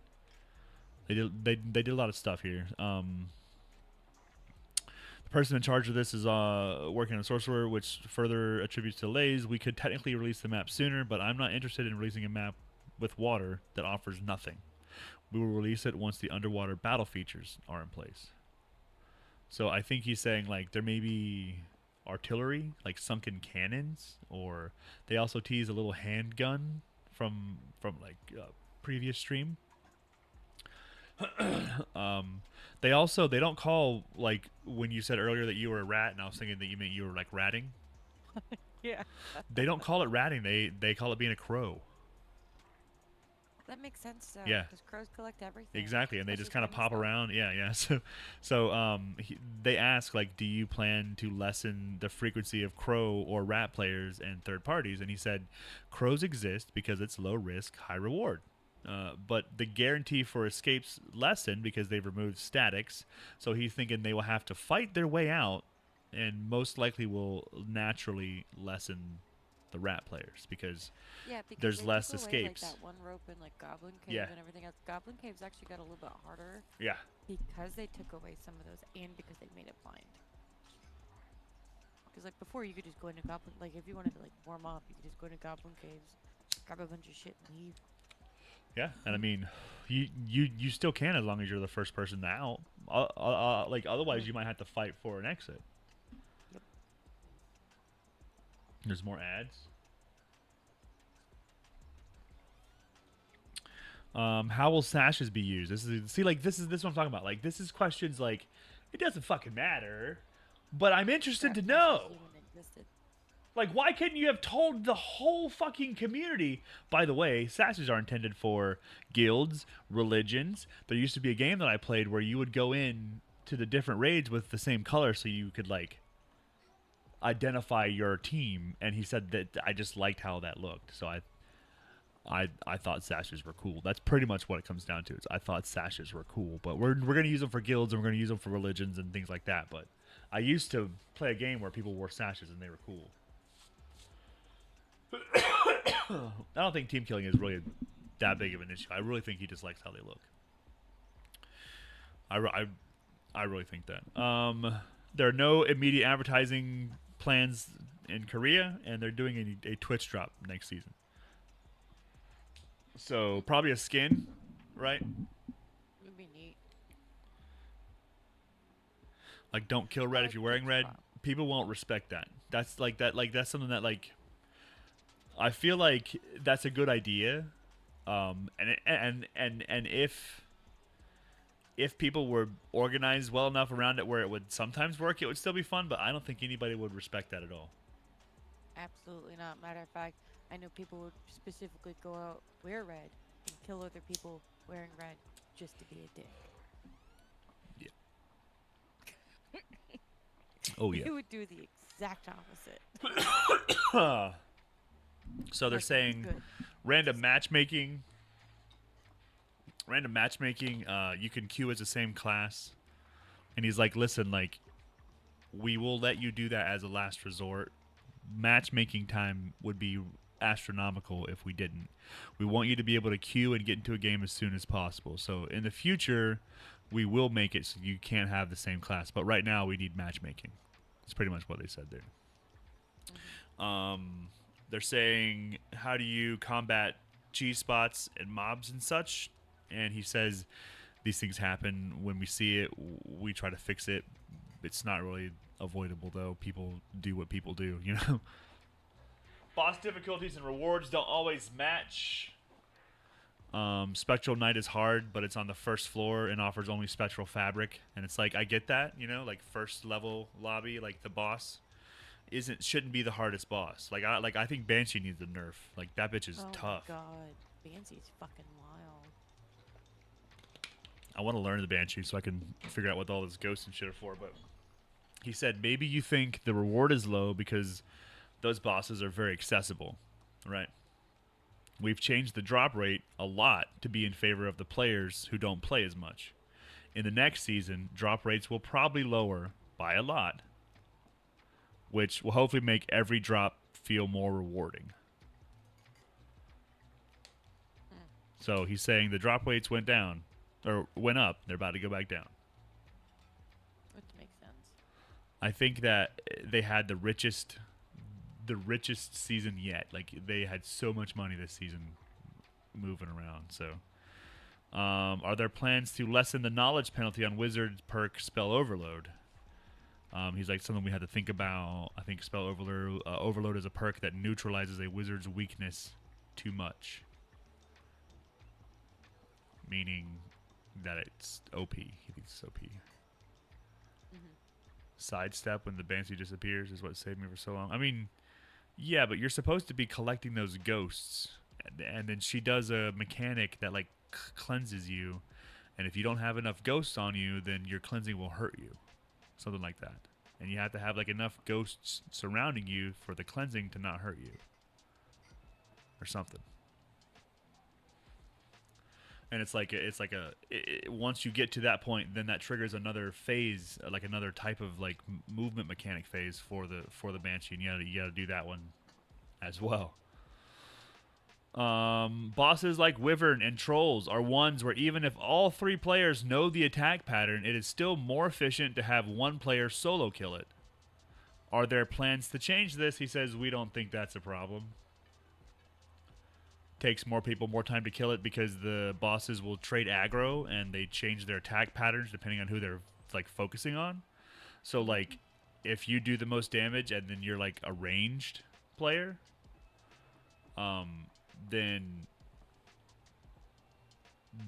they did a lot of stuff here. The person in charge of this is working on Sorcerer, which further attributes to delays. We could technically release the map sooner, but I'm not interested in releasing a map with water that offers nothing. We will release it once the underwater battle features are in place. So I think he's saying like there may be artillery, like sunken cannons, or they also tease a little handgun from like previous stream. They don't call, like when you said earlier that you were a rat, and I was thinking that you meant you were like ratting. Yeah. They don't call it ratting. They call it being a crow. That makes sense, though. Yeah. Because crows collect everything. Exactly, and they just kind of especially pop around. Yeah. So they ask like, do you plan to lessen the frequency of crow or rat players and third parties? And he said, crows exist because it's low risk, high reward. But the guarantee for escapes lessen because they've removed statics. So he's thinking they will have to fight their way out, and most likely will naturally lessen the rat players because there's they less took away, escapes. Like that one rope in like Goblin Cave and everything else. Goblin Cave's actually got a little bit harder. Yeah. Because they took away some of those and because they made it blind. Because like before, you could just go into goblin. Like if you wanted to like warm up, you could just go into goblin caves, grab a bunch of shit, and leave. Yeah, and I mean, you still can as long as you're the first person out. Like otherwise, you might have to fight for an exit. Yep. There's more ads. How will sashes be used? This is what I'm talking about. Like this is questions like it doesn't fucking matter, but I'm interested to know. Like, why couldn't you have told the whole fucking community? By the way, sashes are intended for guilds, religions. There used to be a game that I played where you would go in to the different raids with the same color so you could, like, identify your team. And he said that I just liked how that looked. So I thought sashes were cool. That's pretty much what it comes down to. I thought sashes were cool. But we're going to use them for guilds and we're going to use them for religions and things like that. But I used to play a game where people wore sashes and they were cool. I don't think team killing is really that big of an issue. I really think he just likes how they look. I really think that. There are no immediate advertising plans in Korea, and they're doing a Twitch drop next season. So probably a skin, right? Would be neat. Like, don't kill red if you're wearing red. People won't respect that. That's like that. Like that's something that like. I feel like that's a good idea, and if people were organized well enough around it where it would sometimes work, it would still be fun. But I don't think anybody would respect that at all. Absolutely not. Matter of fact, I know people would specifically go out, wear red, and kill other people wearing red just to be a dick. Yeah. Oh yeah. You would do the exact opposite. So they're saying random matchmaking. You can queue as the same class. And he's like, listen, like, we will let you do that as a last resort. Matchmaking time would be astronomical if we didn't. We want you to be able to queue and get into a game as soon as possible. So in the future, we will make it so you can't have the same class. But right now, we need matchmaking. That's pretty much what they said there. They're saying, how do you combat cheese spots and mobs and such? And he says, these things happen. When we see it, we try to fix it. It's not really avoidable, though. People do what people do, you know? Boss difficulties and rewards don't always match. Spectral Knight is hard, but it's on the first floor and offers only spectral fabric. And it's like, I get that, you know? Like, first level lobby, like the boss shouldn't be the hardest boss. I think Banshee needs a nerf. Like that bitch is tough. Oh my god, Banshee's fucking wild. I want to learn the Banshee so I can figure out what all those ghosts and shit are for. But he said maybe you think the reward is low because those bosses are very accessible, right? We've changed the drop rate a lot to be in favor of the players who don't play as much. In the next season, drop rates will probably lower by a lot, which will hopefully make every drop feel more rewarding. So he's saying the drop rates went down, or went up. They're about to go back down. Which makes sense. I think that they had the richest season yet. Like, they had so much money this season moving around. So, are there plans to lessen the knowledge penalty on Wizard's perk Spell Overload? He's like, something we had to think about. I think Spell Overload is a perk that neutralizes a wizard's weakness too much. Meaning that it's OP. He thinks it's OP. Sidestep when the Banshee disappears is what saved me for so long. I mean, yeah, but you're supposed to be collecting those ghosts. And then she does a mechanic that, like, cleanses you. And if you don't have enough ghosts on you, then your cleansing will hurt you. Something like that. And you have to have like enough ghosts surrounding you for the cleansing to not hurt you. Or something. And once you get to that point, then that triggers another phase, like another type of like movement mechanic phase for the Banshee. And you gotta do that one as well. Bosses like Wyvern and Trolls are ones where even if all three players know the attack pattern, it is still more efficient to have one player solo kill it. Are there plans to change this? He says, we don't think that's a problem. Takes more people more time to kill it because the bosses will trade aggro and they change their attack patterns depending on who they're like focusing on. So like if you do the most damage and then you're like a ranged player, then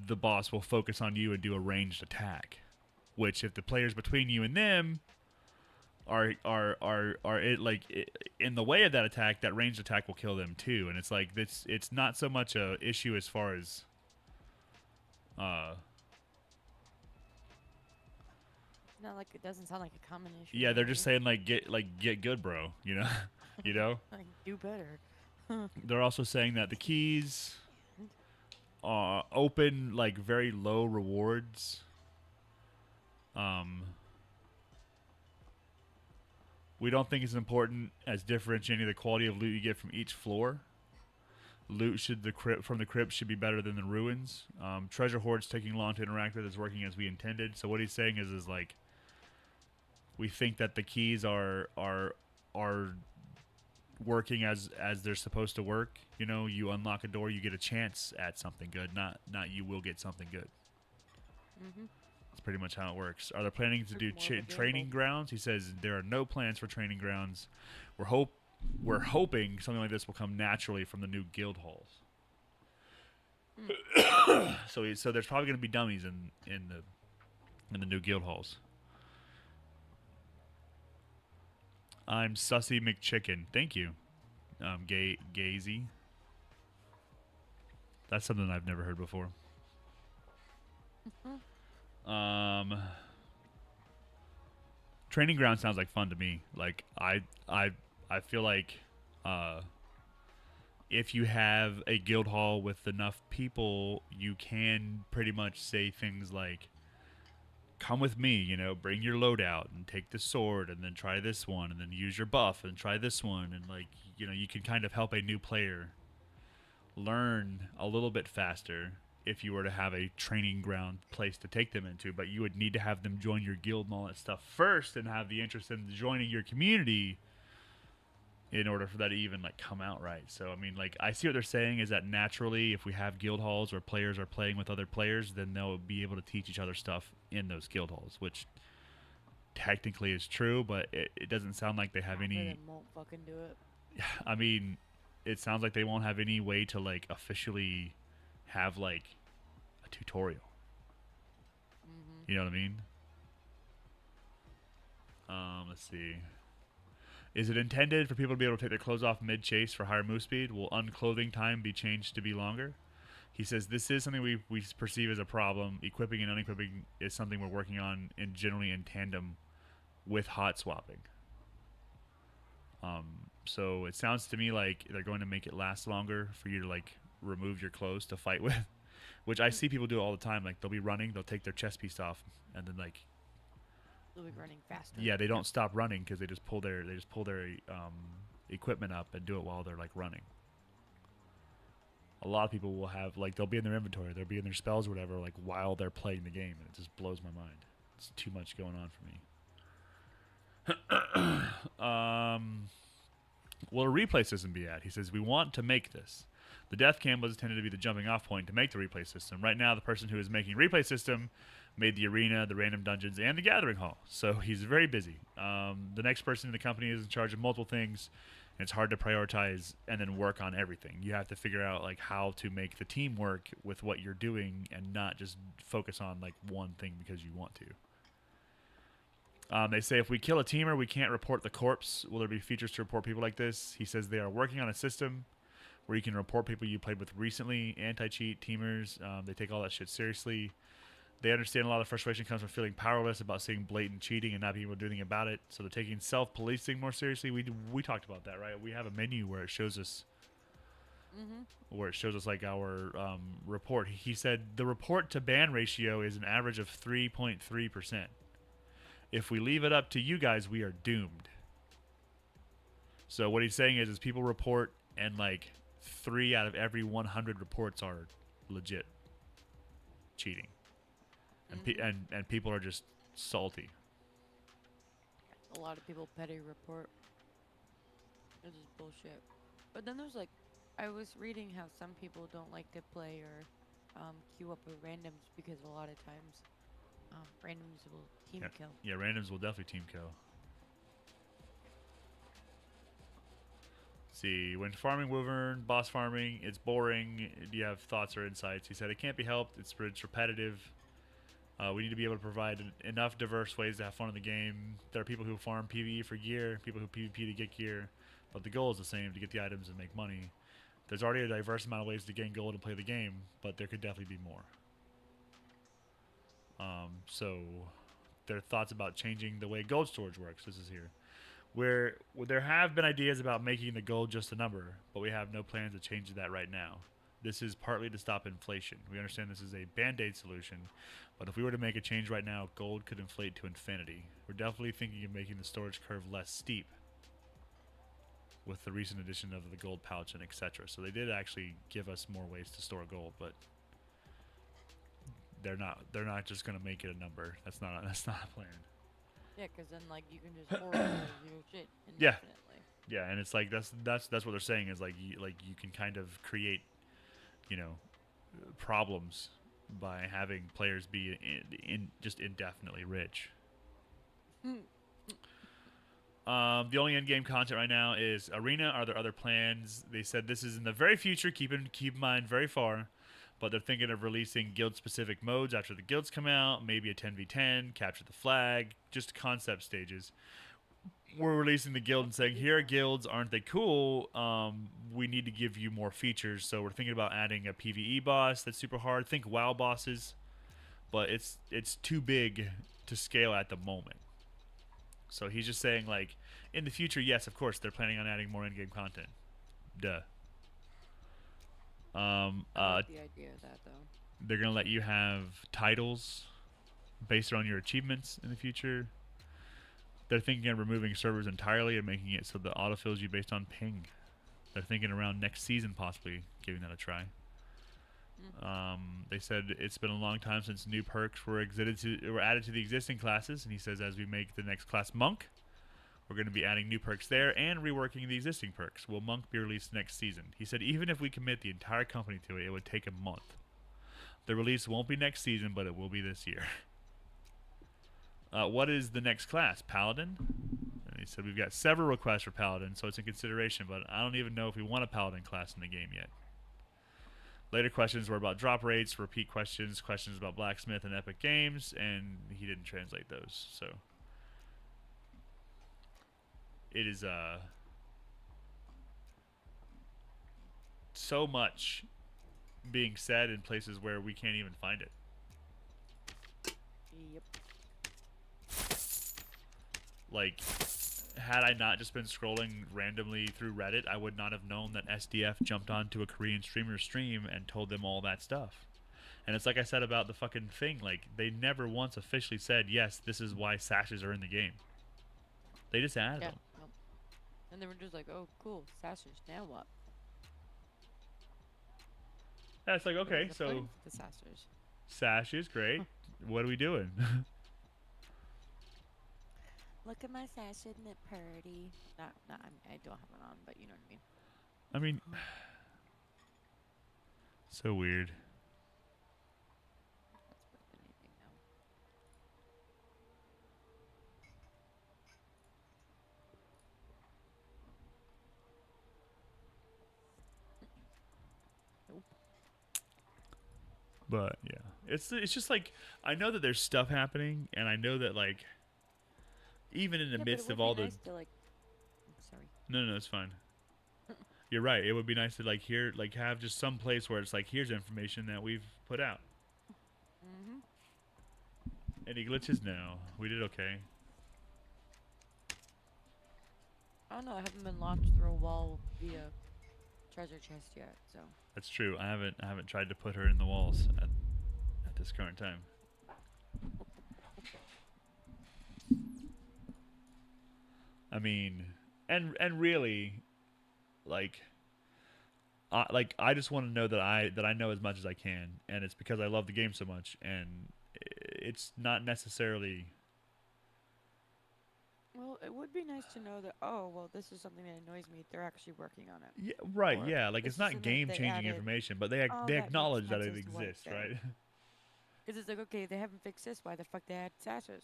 the boss will focus on you and do a ranged attack, which if the players between you and them are in the way of that attack, that ranged attack will kill them too. And it's like it's not so much a issue as far as Not like it doesn't sound like a common issue. yeah, they're just saying get good, bro, you know. You know, like do better. they're also saying that the keys open like very low rewards. We don't think it's important as differentiating the quality of loot you get from each floor. Loot from the crypt should be better than the ruins. Treasure hoards taking long to interact with is working as we intended. So what he's saying is like we think that the keys are working as they're supposed to work. You know, you unlock a door, you get a chance at something good, not you will get something good. That's pretty much how it works. Are they planning to do training grounds? He says there are no plans for training grounds. We're hoping something like this will come naturally from the new guild halls. So there's probably going to be dummies in the new guild halls. I'm Sussy McChicken. Thank you, Gazy. That's something I've never heard before. Training ground sounds like fun to me. Like I feel like if you have a guild hall with enough people, you can pretty much say things like, come with me, you know, bring your loadout and take the sword and then try this one and then use your buff and try this one. And like, you know, you can kind of help a new player learn a little bit faster if you were to have a training ground place to take them into, but you would need to have them join your guild and all that stuff first and have the interest in joining your community in order for that to even like come out right. So I mean, like, I see what they're saying is that naturally if we have guild halls where players are playing with other players, then they'll be able to teach each other stuff in those guild halls, which technically is true, but it doesn't sound like they have any. They won't fucking do it. I mean, it sounds like they won't have any way to like officially have like a tutorial. You know what I mean? Let's see. Is it intended for people to be able to take their clothes off mid-chase for higher move speed? Will unclothing time be changed to be longer? He says this is something we perceive as a problem. Equipping and unequipping is something we're working on and generally in tandem with hot swapping. So it sounds to me like they're going to make it last longer for you to like remove your clothes to fight with, which I see people do all the time. Like they'll be running, they'll take their chest piece off, and then like They'll be running faster. yeah, they don't stop running because they just pull their equipment up and do it while they're like running. A lot of people will have like they'll be in their inventory, they'll be in their spells or whatever, like while they're playing the game, and it just blows my mind. It's too much going on for me. Will a replay system be at? He says we want to make this. The death cam was intended to be the jumping off point to make the replay system. Right now, the person who is making replay system made the arena, the random dungeons, and the gathering hall. So he's very busy. The next person in the company is in charge of multiple things, and it's hard to prioritize and then work on everything. You have to figure out like how to make the team work with what you're doing and not just focus on like one thing because you want to. They say if we kill a teamer, we can't report the corpse. Will there be features to report people like this? He says they are working on a system where you can report people you played with recently, anti-cheat, teamers. They take all that shit seriously. They understand a lot of frustration comes from feeling powerless about seeing blatant cheating and not being able to do anything about it. So they're taking self-policing more seriously. We talked about that, right? We have a menu where it shows us like our report. He said the report to ban ratio is an average of 3.3%. If we leave it up to you guys, we are doomed. So what he's saying is people report and like 3 out of every 100 reports are legit cheating. And people are just salty. A lot of people petty report. This is bullshit. But then there's like, I was reading how some people don't like to play or queue up with randoms because a lot of times randoms will team kill. Yeah, randoms will definitely team kill. See, when farming Wyvern, boss farming, it's boring. Do you have thoughts or insights? He said it can't be helped. It's repetitive. We need to be able to provide enough diverse ways to have fun in the game. There are people who farm PvE for gear, people who PvP to get gear, but the goal is the same, to get the items and make money. There's already a diverse amount of ways to gain gold and play the game, but there could definitely be more. So their thoughts about changing the way gold storage works. This is here. Where there have been ideas about making the gold just a number, but we have no plans to change that right now. This is partly to stop inflation. We understand this is a band-aid solution, but if we were to make a change right now, gold could inflate to infinity. We're definitely thinking of making the storage curve less steep with the recent addition of the gold pouch and etc. So they did actually give us more ways to store gold, but they're not just gonna make it a number. That's not a plan. Yeah, because then like you can just hoard your shit Yeah. indefinitely. Yeah, and it's like that's what they're saying is like you can kind of create, you know, problems by having players be just indefinitely rich. The only in-game content right now is Arena. Are there other plans? They said this is in the very future. Keep in mind very far. But they're thinking of releasing guild-specific modes after the guilds come out. Maybe a 10v10, capture the flag, just concept stages. We're releasing the guild and saying, here are guilds, aren't they cool? We need to give you more features. So we're thinking about adding a PvE boss that's super hard. Think WoW bosses. But it's too big to scale at the moment. So he's just saying, like, in the future, yes, of course, they're planning on adding more in-game content. Duh. I like the idea of that, though. They're going to let you have titles based on your achievements in the future. They're thinking of removing servers entirely and making it so that autofills you based on ping. They're thinking around next season possibly giving that a try. They said it's been a long time since new perks were added to the existing classes, and he says as we make the next class Monk, we're going to be adding new perks there and reworking the existing perks. Will Monk be released next season? He said even if we commit the entire company to it, it would take a month. The release won't be next season, but it will be this year. What is the next class? Paladin? And he said we've got several requests for Paladin, so it's in consideration, but I don't even know if we want a Paladin class in the game yet. Later questions were about drop rates, repeat questions about Blacksmith and Epic Games, and he didn't translate those, so... It is so much being said in places where we can't even find it. Yep. Like, had I not just been scrolling randomly through Reddit, I would not have known that SDF jumped onto a Korean streamer's stream and told them all that stuff. And it's like I said about the fucking thing, like, they never once officially said, yes, this is why sashes are in the game. They just added them. Nope. And they were just like, oh, cool, sashes, now what? Yeah, it's like, okay, so... The sashes. Sashes, great. What are we doing? Look at my sash, isn't it pretty? I don't have one on, but you know what I mean. I mean... So weird. That's better than anything now. Nope. But yeah, it's just like I know that there's stuff happening, and I know that like even in the midst of all the nice to, like, sorry. no, it's fine. You're right. It would be nice to like hear like have just some place where it's like here's information that we've put out. Mhm. Any glitches? No, we did okay. I don't know. I haven't been launched through a wall via treasure chest yet, so. That's true. I haven't tried to put her in the walls at this current time. I mean, and really, like I just want to know that I know as much as I can, and it's because I love the game so much, and it's not necessarily Well, it would be nice to know that. Oh, well, this is something that annoys me. They're actually working on it. Yeah, right. Or Yeah, like this it's is not something game they changing added. information, but Oh, they that makes acknowledge that sense it as to why it's exists, there. right? Because it's like, okay, they haven't fixed this. Why the fuck they add sashes?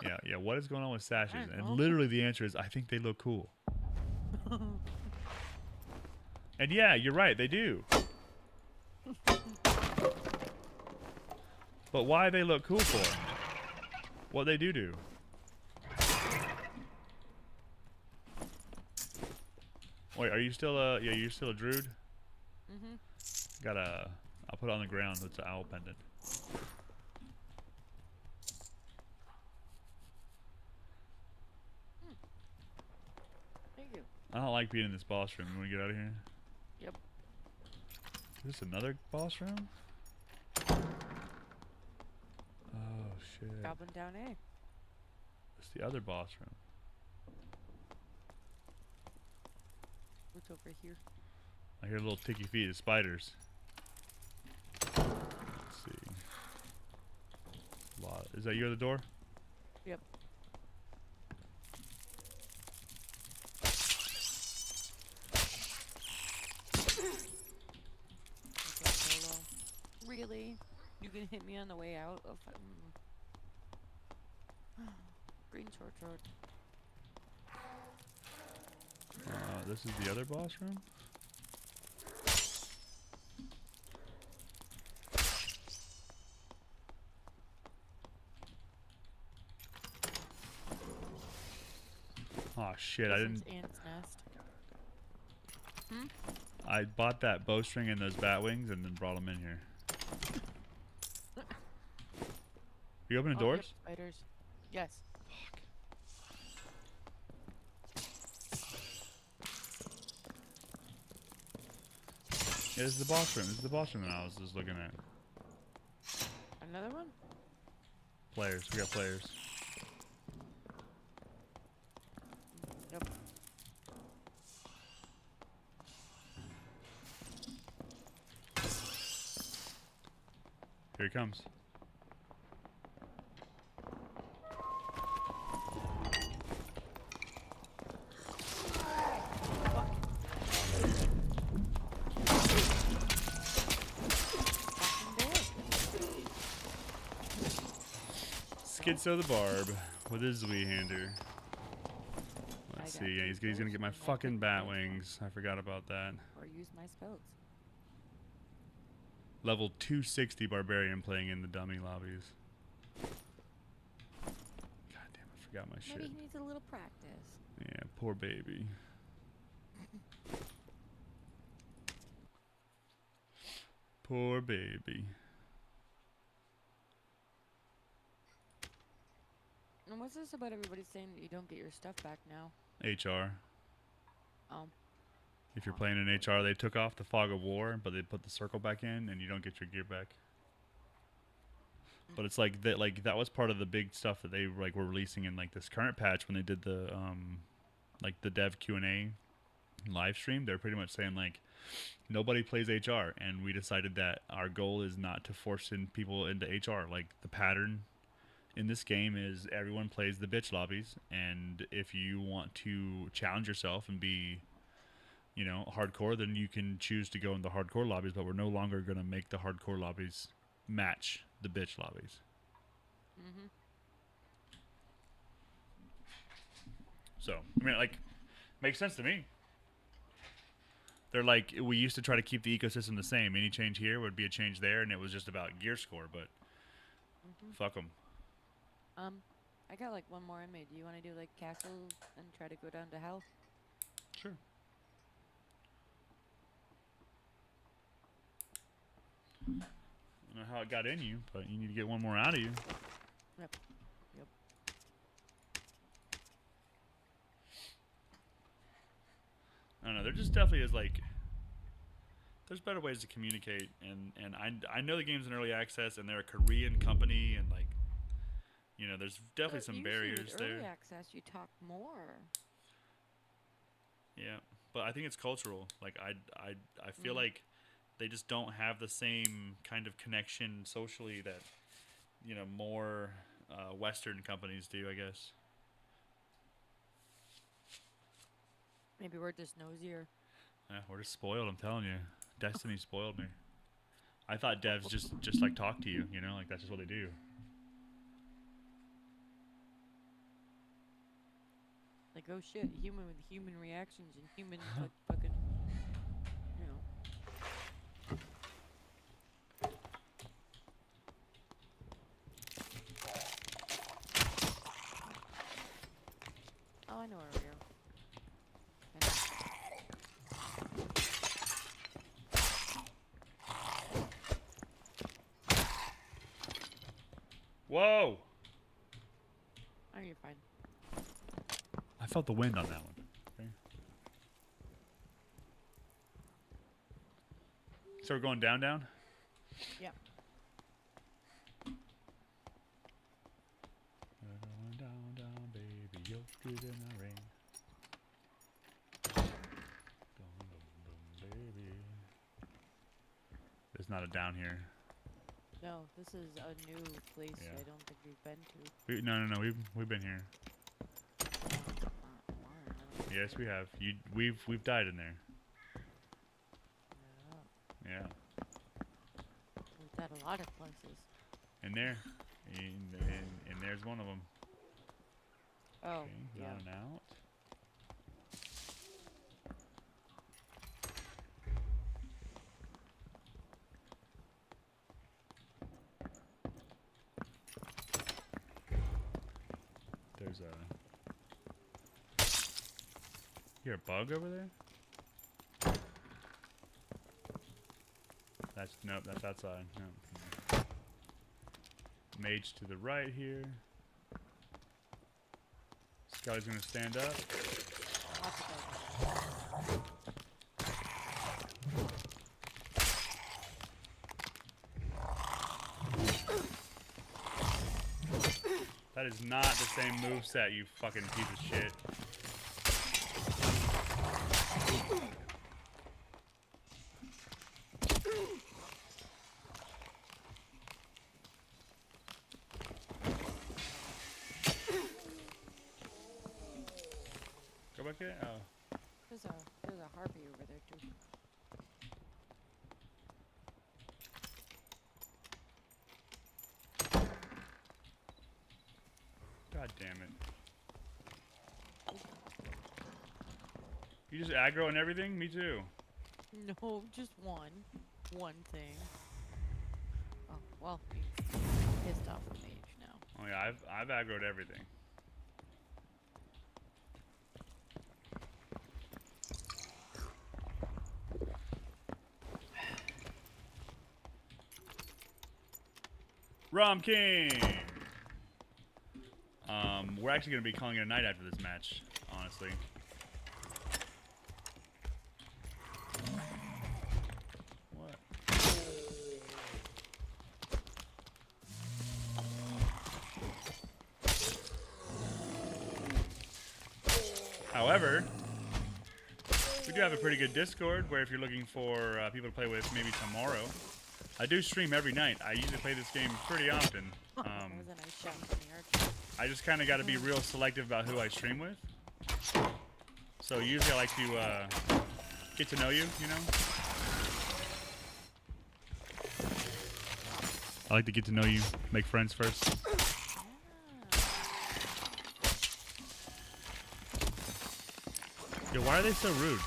Yeah, yeah. What is going on with sashes? don't And know. literally the answer is I think they look cool. And yeah, you're right, they do. But why they look cool for? What they do? Wait, are you still a? Yeah, you're still a druid. Mhm. Got a. I'll put it on the ground. It's an owl pendant. Thank you. I don't like being in this boss room. You want to get out of here? Yep. Is this another boss room? Oh shit! Goblin down A. It's the other boss room. What's over here? I hear little ticky feet of spiders. Let's see. Lot. Is that you at the door? Yep. Okay, solo. Really? You can hit me on the way out of Green Sword Road. This is the other boss room? Oh shit, I didn't. Ant's nest. I bought that bowstring and those bat wings and then brought them in here. You opening Oh, yep, doors? spiders. Yes. Yeah, this is the boss room. This is the boss room that I was just looking at. Another one? Players. We got players. Yep. Here he comes. Schizo the Barb with his Zweehander. Let's see. Yeah, he's gonna get my fucking bat wings. I forgot about that. Or use my spells. Level 260 Barbarian playing in the dummy lobbies. God damn, I forgot my shit. Maybe he needs a little practice. Yeah, poor baby. Poor baby. And what's this about everybody saying that you don't get your stuff back now? HR. Oh. If you're playing in HR, they took off the fog of war, but they put the circle back in, and you don't get your gear back. But it's like that. Like that was part of the big stuff that they like were releasing in like this current patch when they did the like the dev Q&A live stream. They're pretty much saying like nobody plays HR, and we decided that our goal is not to force in people into HR. Like the pattern in this game is everyone plays the bitch lobbies, and if you want to challenge yourself and be, you know, hardcore, then you can choose to go in the hardcore lobbies, but we're no longer going to make the hardcore lobbies match the bitch lobbies. Mm-hmm. So, I mean, like, makes sense to me. They're like, we used to try to keep the ecosystem the same. Any change here would be a change there, and it was just about gear score, but fuck them. I got like one more inmate. Do you want to do like castle and try to go down to hell? Sure. I don't know how it got in you, but you need to get one more out of you. Yep. Yep. I don't know. There just definitely is like, there's better ways to communicate, and I know the game's in early access, and they're a Korean company, and like, you know, there's definitely But some usually barriers with there. Early access, you talk more. Yeah, but I think it's cultural. Like I feel like they just don't have the same kind of connection socially that, you know, more Western companies do, I guess. Maybe we're just nosier. Yeah, we're just spoiled. I'm telling you, Destiny spoiled me. I thought devs just like talk to you, you know, like that's just what they do. Like, oh shit, human with human reactions and human fucking, you know. Oh, I know where we are. Whoa! Oh, you're fine. I felt the wind on that one. Okay. So we're going down, down? Yeah. We're going down, down, baby. You're good in the rain. Boom, boom, boom, baby. There's not a down here. No, this is a new place Yeah. I don't think we've been to. No. We've been here. Yes, we have. We've died in there. Yeah. We've died a lot of places. In there. And there's one of them. Oh, Okay, yeah. down and out. There's a... You hear a bug over there? That's... Nope, that's outside. Nope. Mage to the right here. Scout's gonna stand up. That is not the same moveset, you fucking piece of shit. Go back here? Oh. There's a harpy over there too. God damn it. You just aggro and everything? Me too. No, just one thing. Oh, well, he's pissed off at Mage now. Oh yeah, I've aggroed everything. Rom King! We're actually going to be calling it a night after this match, honestly. What? However, we do have a pretty good Discord where if you're looking for people to play with maybe tomorrow, I do stream every night. I usually play this game pretty often. That was a nice shot from the archer. I just kind of got to be real selective about who I stream with. So usually I like to get to know you, you know? I like to get to know you, make friends first. Yo, why are they so rude?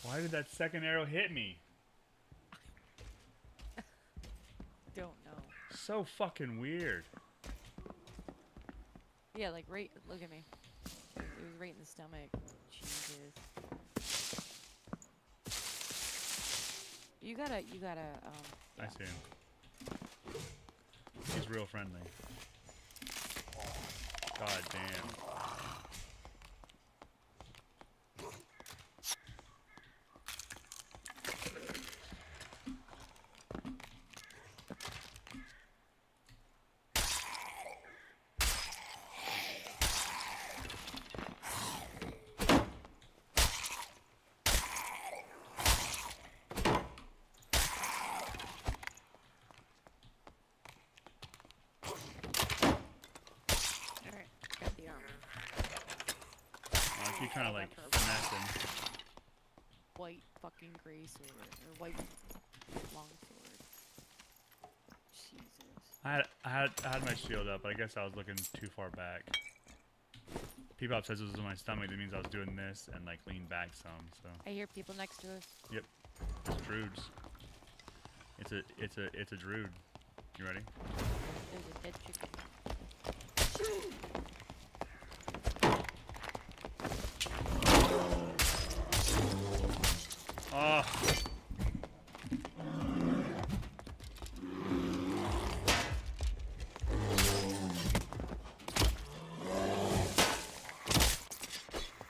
Why did that second arrow hit me? Don't know. So fucking weird. Yeah, like right. Look at me. It was right in the stomach. Jesus. You gotta. I see him. He's real friendly. God damn. She kind of like I got her finessing. white fucking gray sword or white long sword. Jesus. I had my shield up, but I guess I was looking too far back. P-Pop says it was in my stomach. That means I was doing this and like lean back some. So. I hear people next to us. Yep. It's Druids. It's a Druid. You ready? There's a dead chicken. Oh.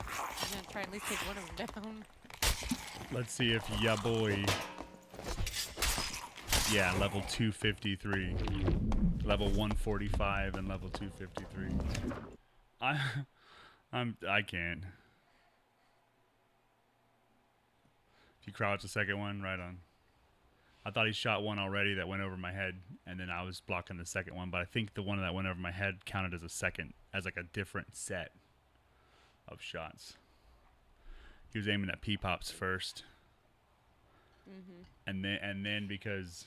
I'm gonna try and at least take one of them down. Let's see if ya boy. Yeah, level 253. Level 145 and level 253. I can't. If you crouch the second one, right on. I thought he shot one already that went over my head, and then I was blocking the second one, but I think the one that went over my head counted as a second, as like a different set of shots. He was aiming at P-Pops first. And then because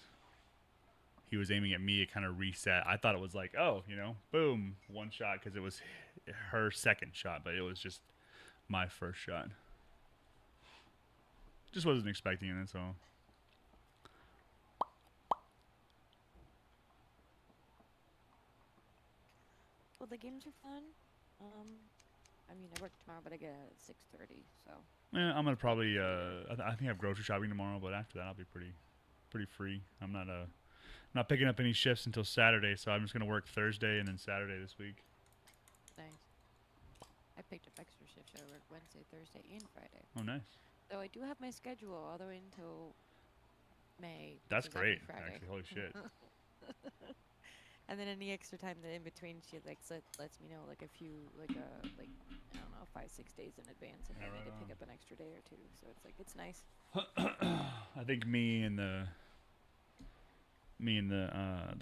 he was aiming at me, it kind of reset. I thought it was like, oh, you know, boom, one shot, because it was her second shot, but it was just my first shot. Just wasn't expecting it, that's all. Well, the games are fun. I mean, I work tomorrow, but I get out at 6:30, so. Yeah, I'm gonna probably. I think I have grocery shopping tomorrow, but after that, I'll be pretty free. I'm not picking up any shifts until Saturday, so I'm just gonna work Thursday and then Saturday this week. Nice. I picked up extra shifts. I work Wednesday, Thursday, and Friday. Oh, nice. So I do have my schedule all the way until May. That's which is every great. Friday. Actually, holy shit. And then any extra time that in between, she like lets me know like a few like I don't know 5-6 days in advance if I Yeah, need right to pick on. up an extra day or two. So it's like it's nice. I think me and the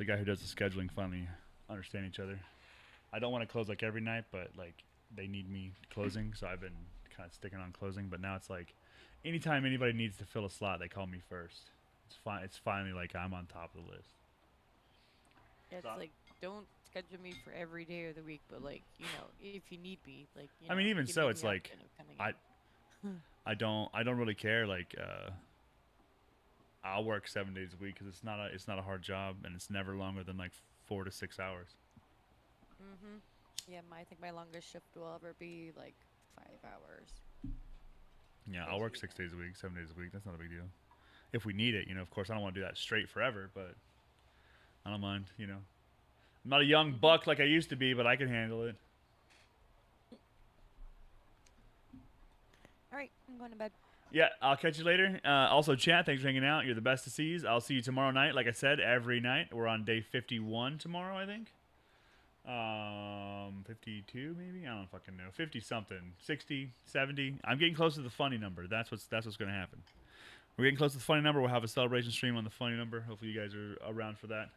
guy who does the scheduling finally understand each other. I don't want to close like every night, but like they need me closing, so I've been kind of sticking on closing. But now it's like anytime anybody needs to fill a slot, they call me first. It's fine. It's finally like I'm on top of the list. It's So- like don't schedule me for every day of the week, but like you know if you need me, like you I mean, know, even give so, me it's the like option of coming in. I don't really care. Like I'll work 7 days a week because it's not a hard job, and it's never longer than like 4 to 6 hours. Yeah, I think my longest shift will ever be like 5 hours. Yeah, I'll work 6 days a week, 7 days a week. That's not a big deal. If we need it, you know. Of course, I don't want to do that straight forever, but I don't mind. You know, I'm not a young buck like I used to be, but I can handle it. All right, I'm going to bed. Yeah, I'll catch you later. Also, chat, thanks for hanging out. You're the best to see. I'll see you tomorrow night. Like I said, every night. We're on day 51 tomorrow, I think. 52 maybe? I don't fucking know. 50 something. 60, 70. I'm getting close to the funny number. That's what's going to happen. We're getting close to the funny number. We'll have a celebration stream on the funny number. Hopefully you guys are around for that.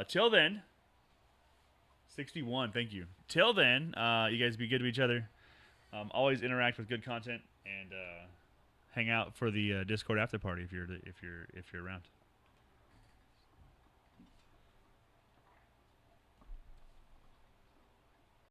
Till then, 61. Thank you. Till then, you guys be good to each other. Always interact with good content and hang out for the Discord after party if you're around.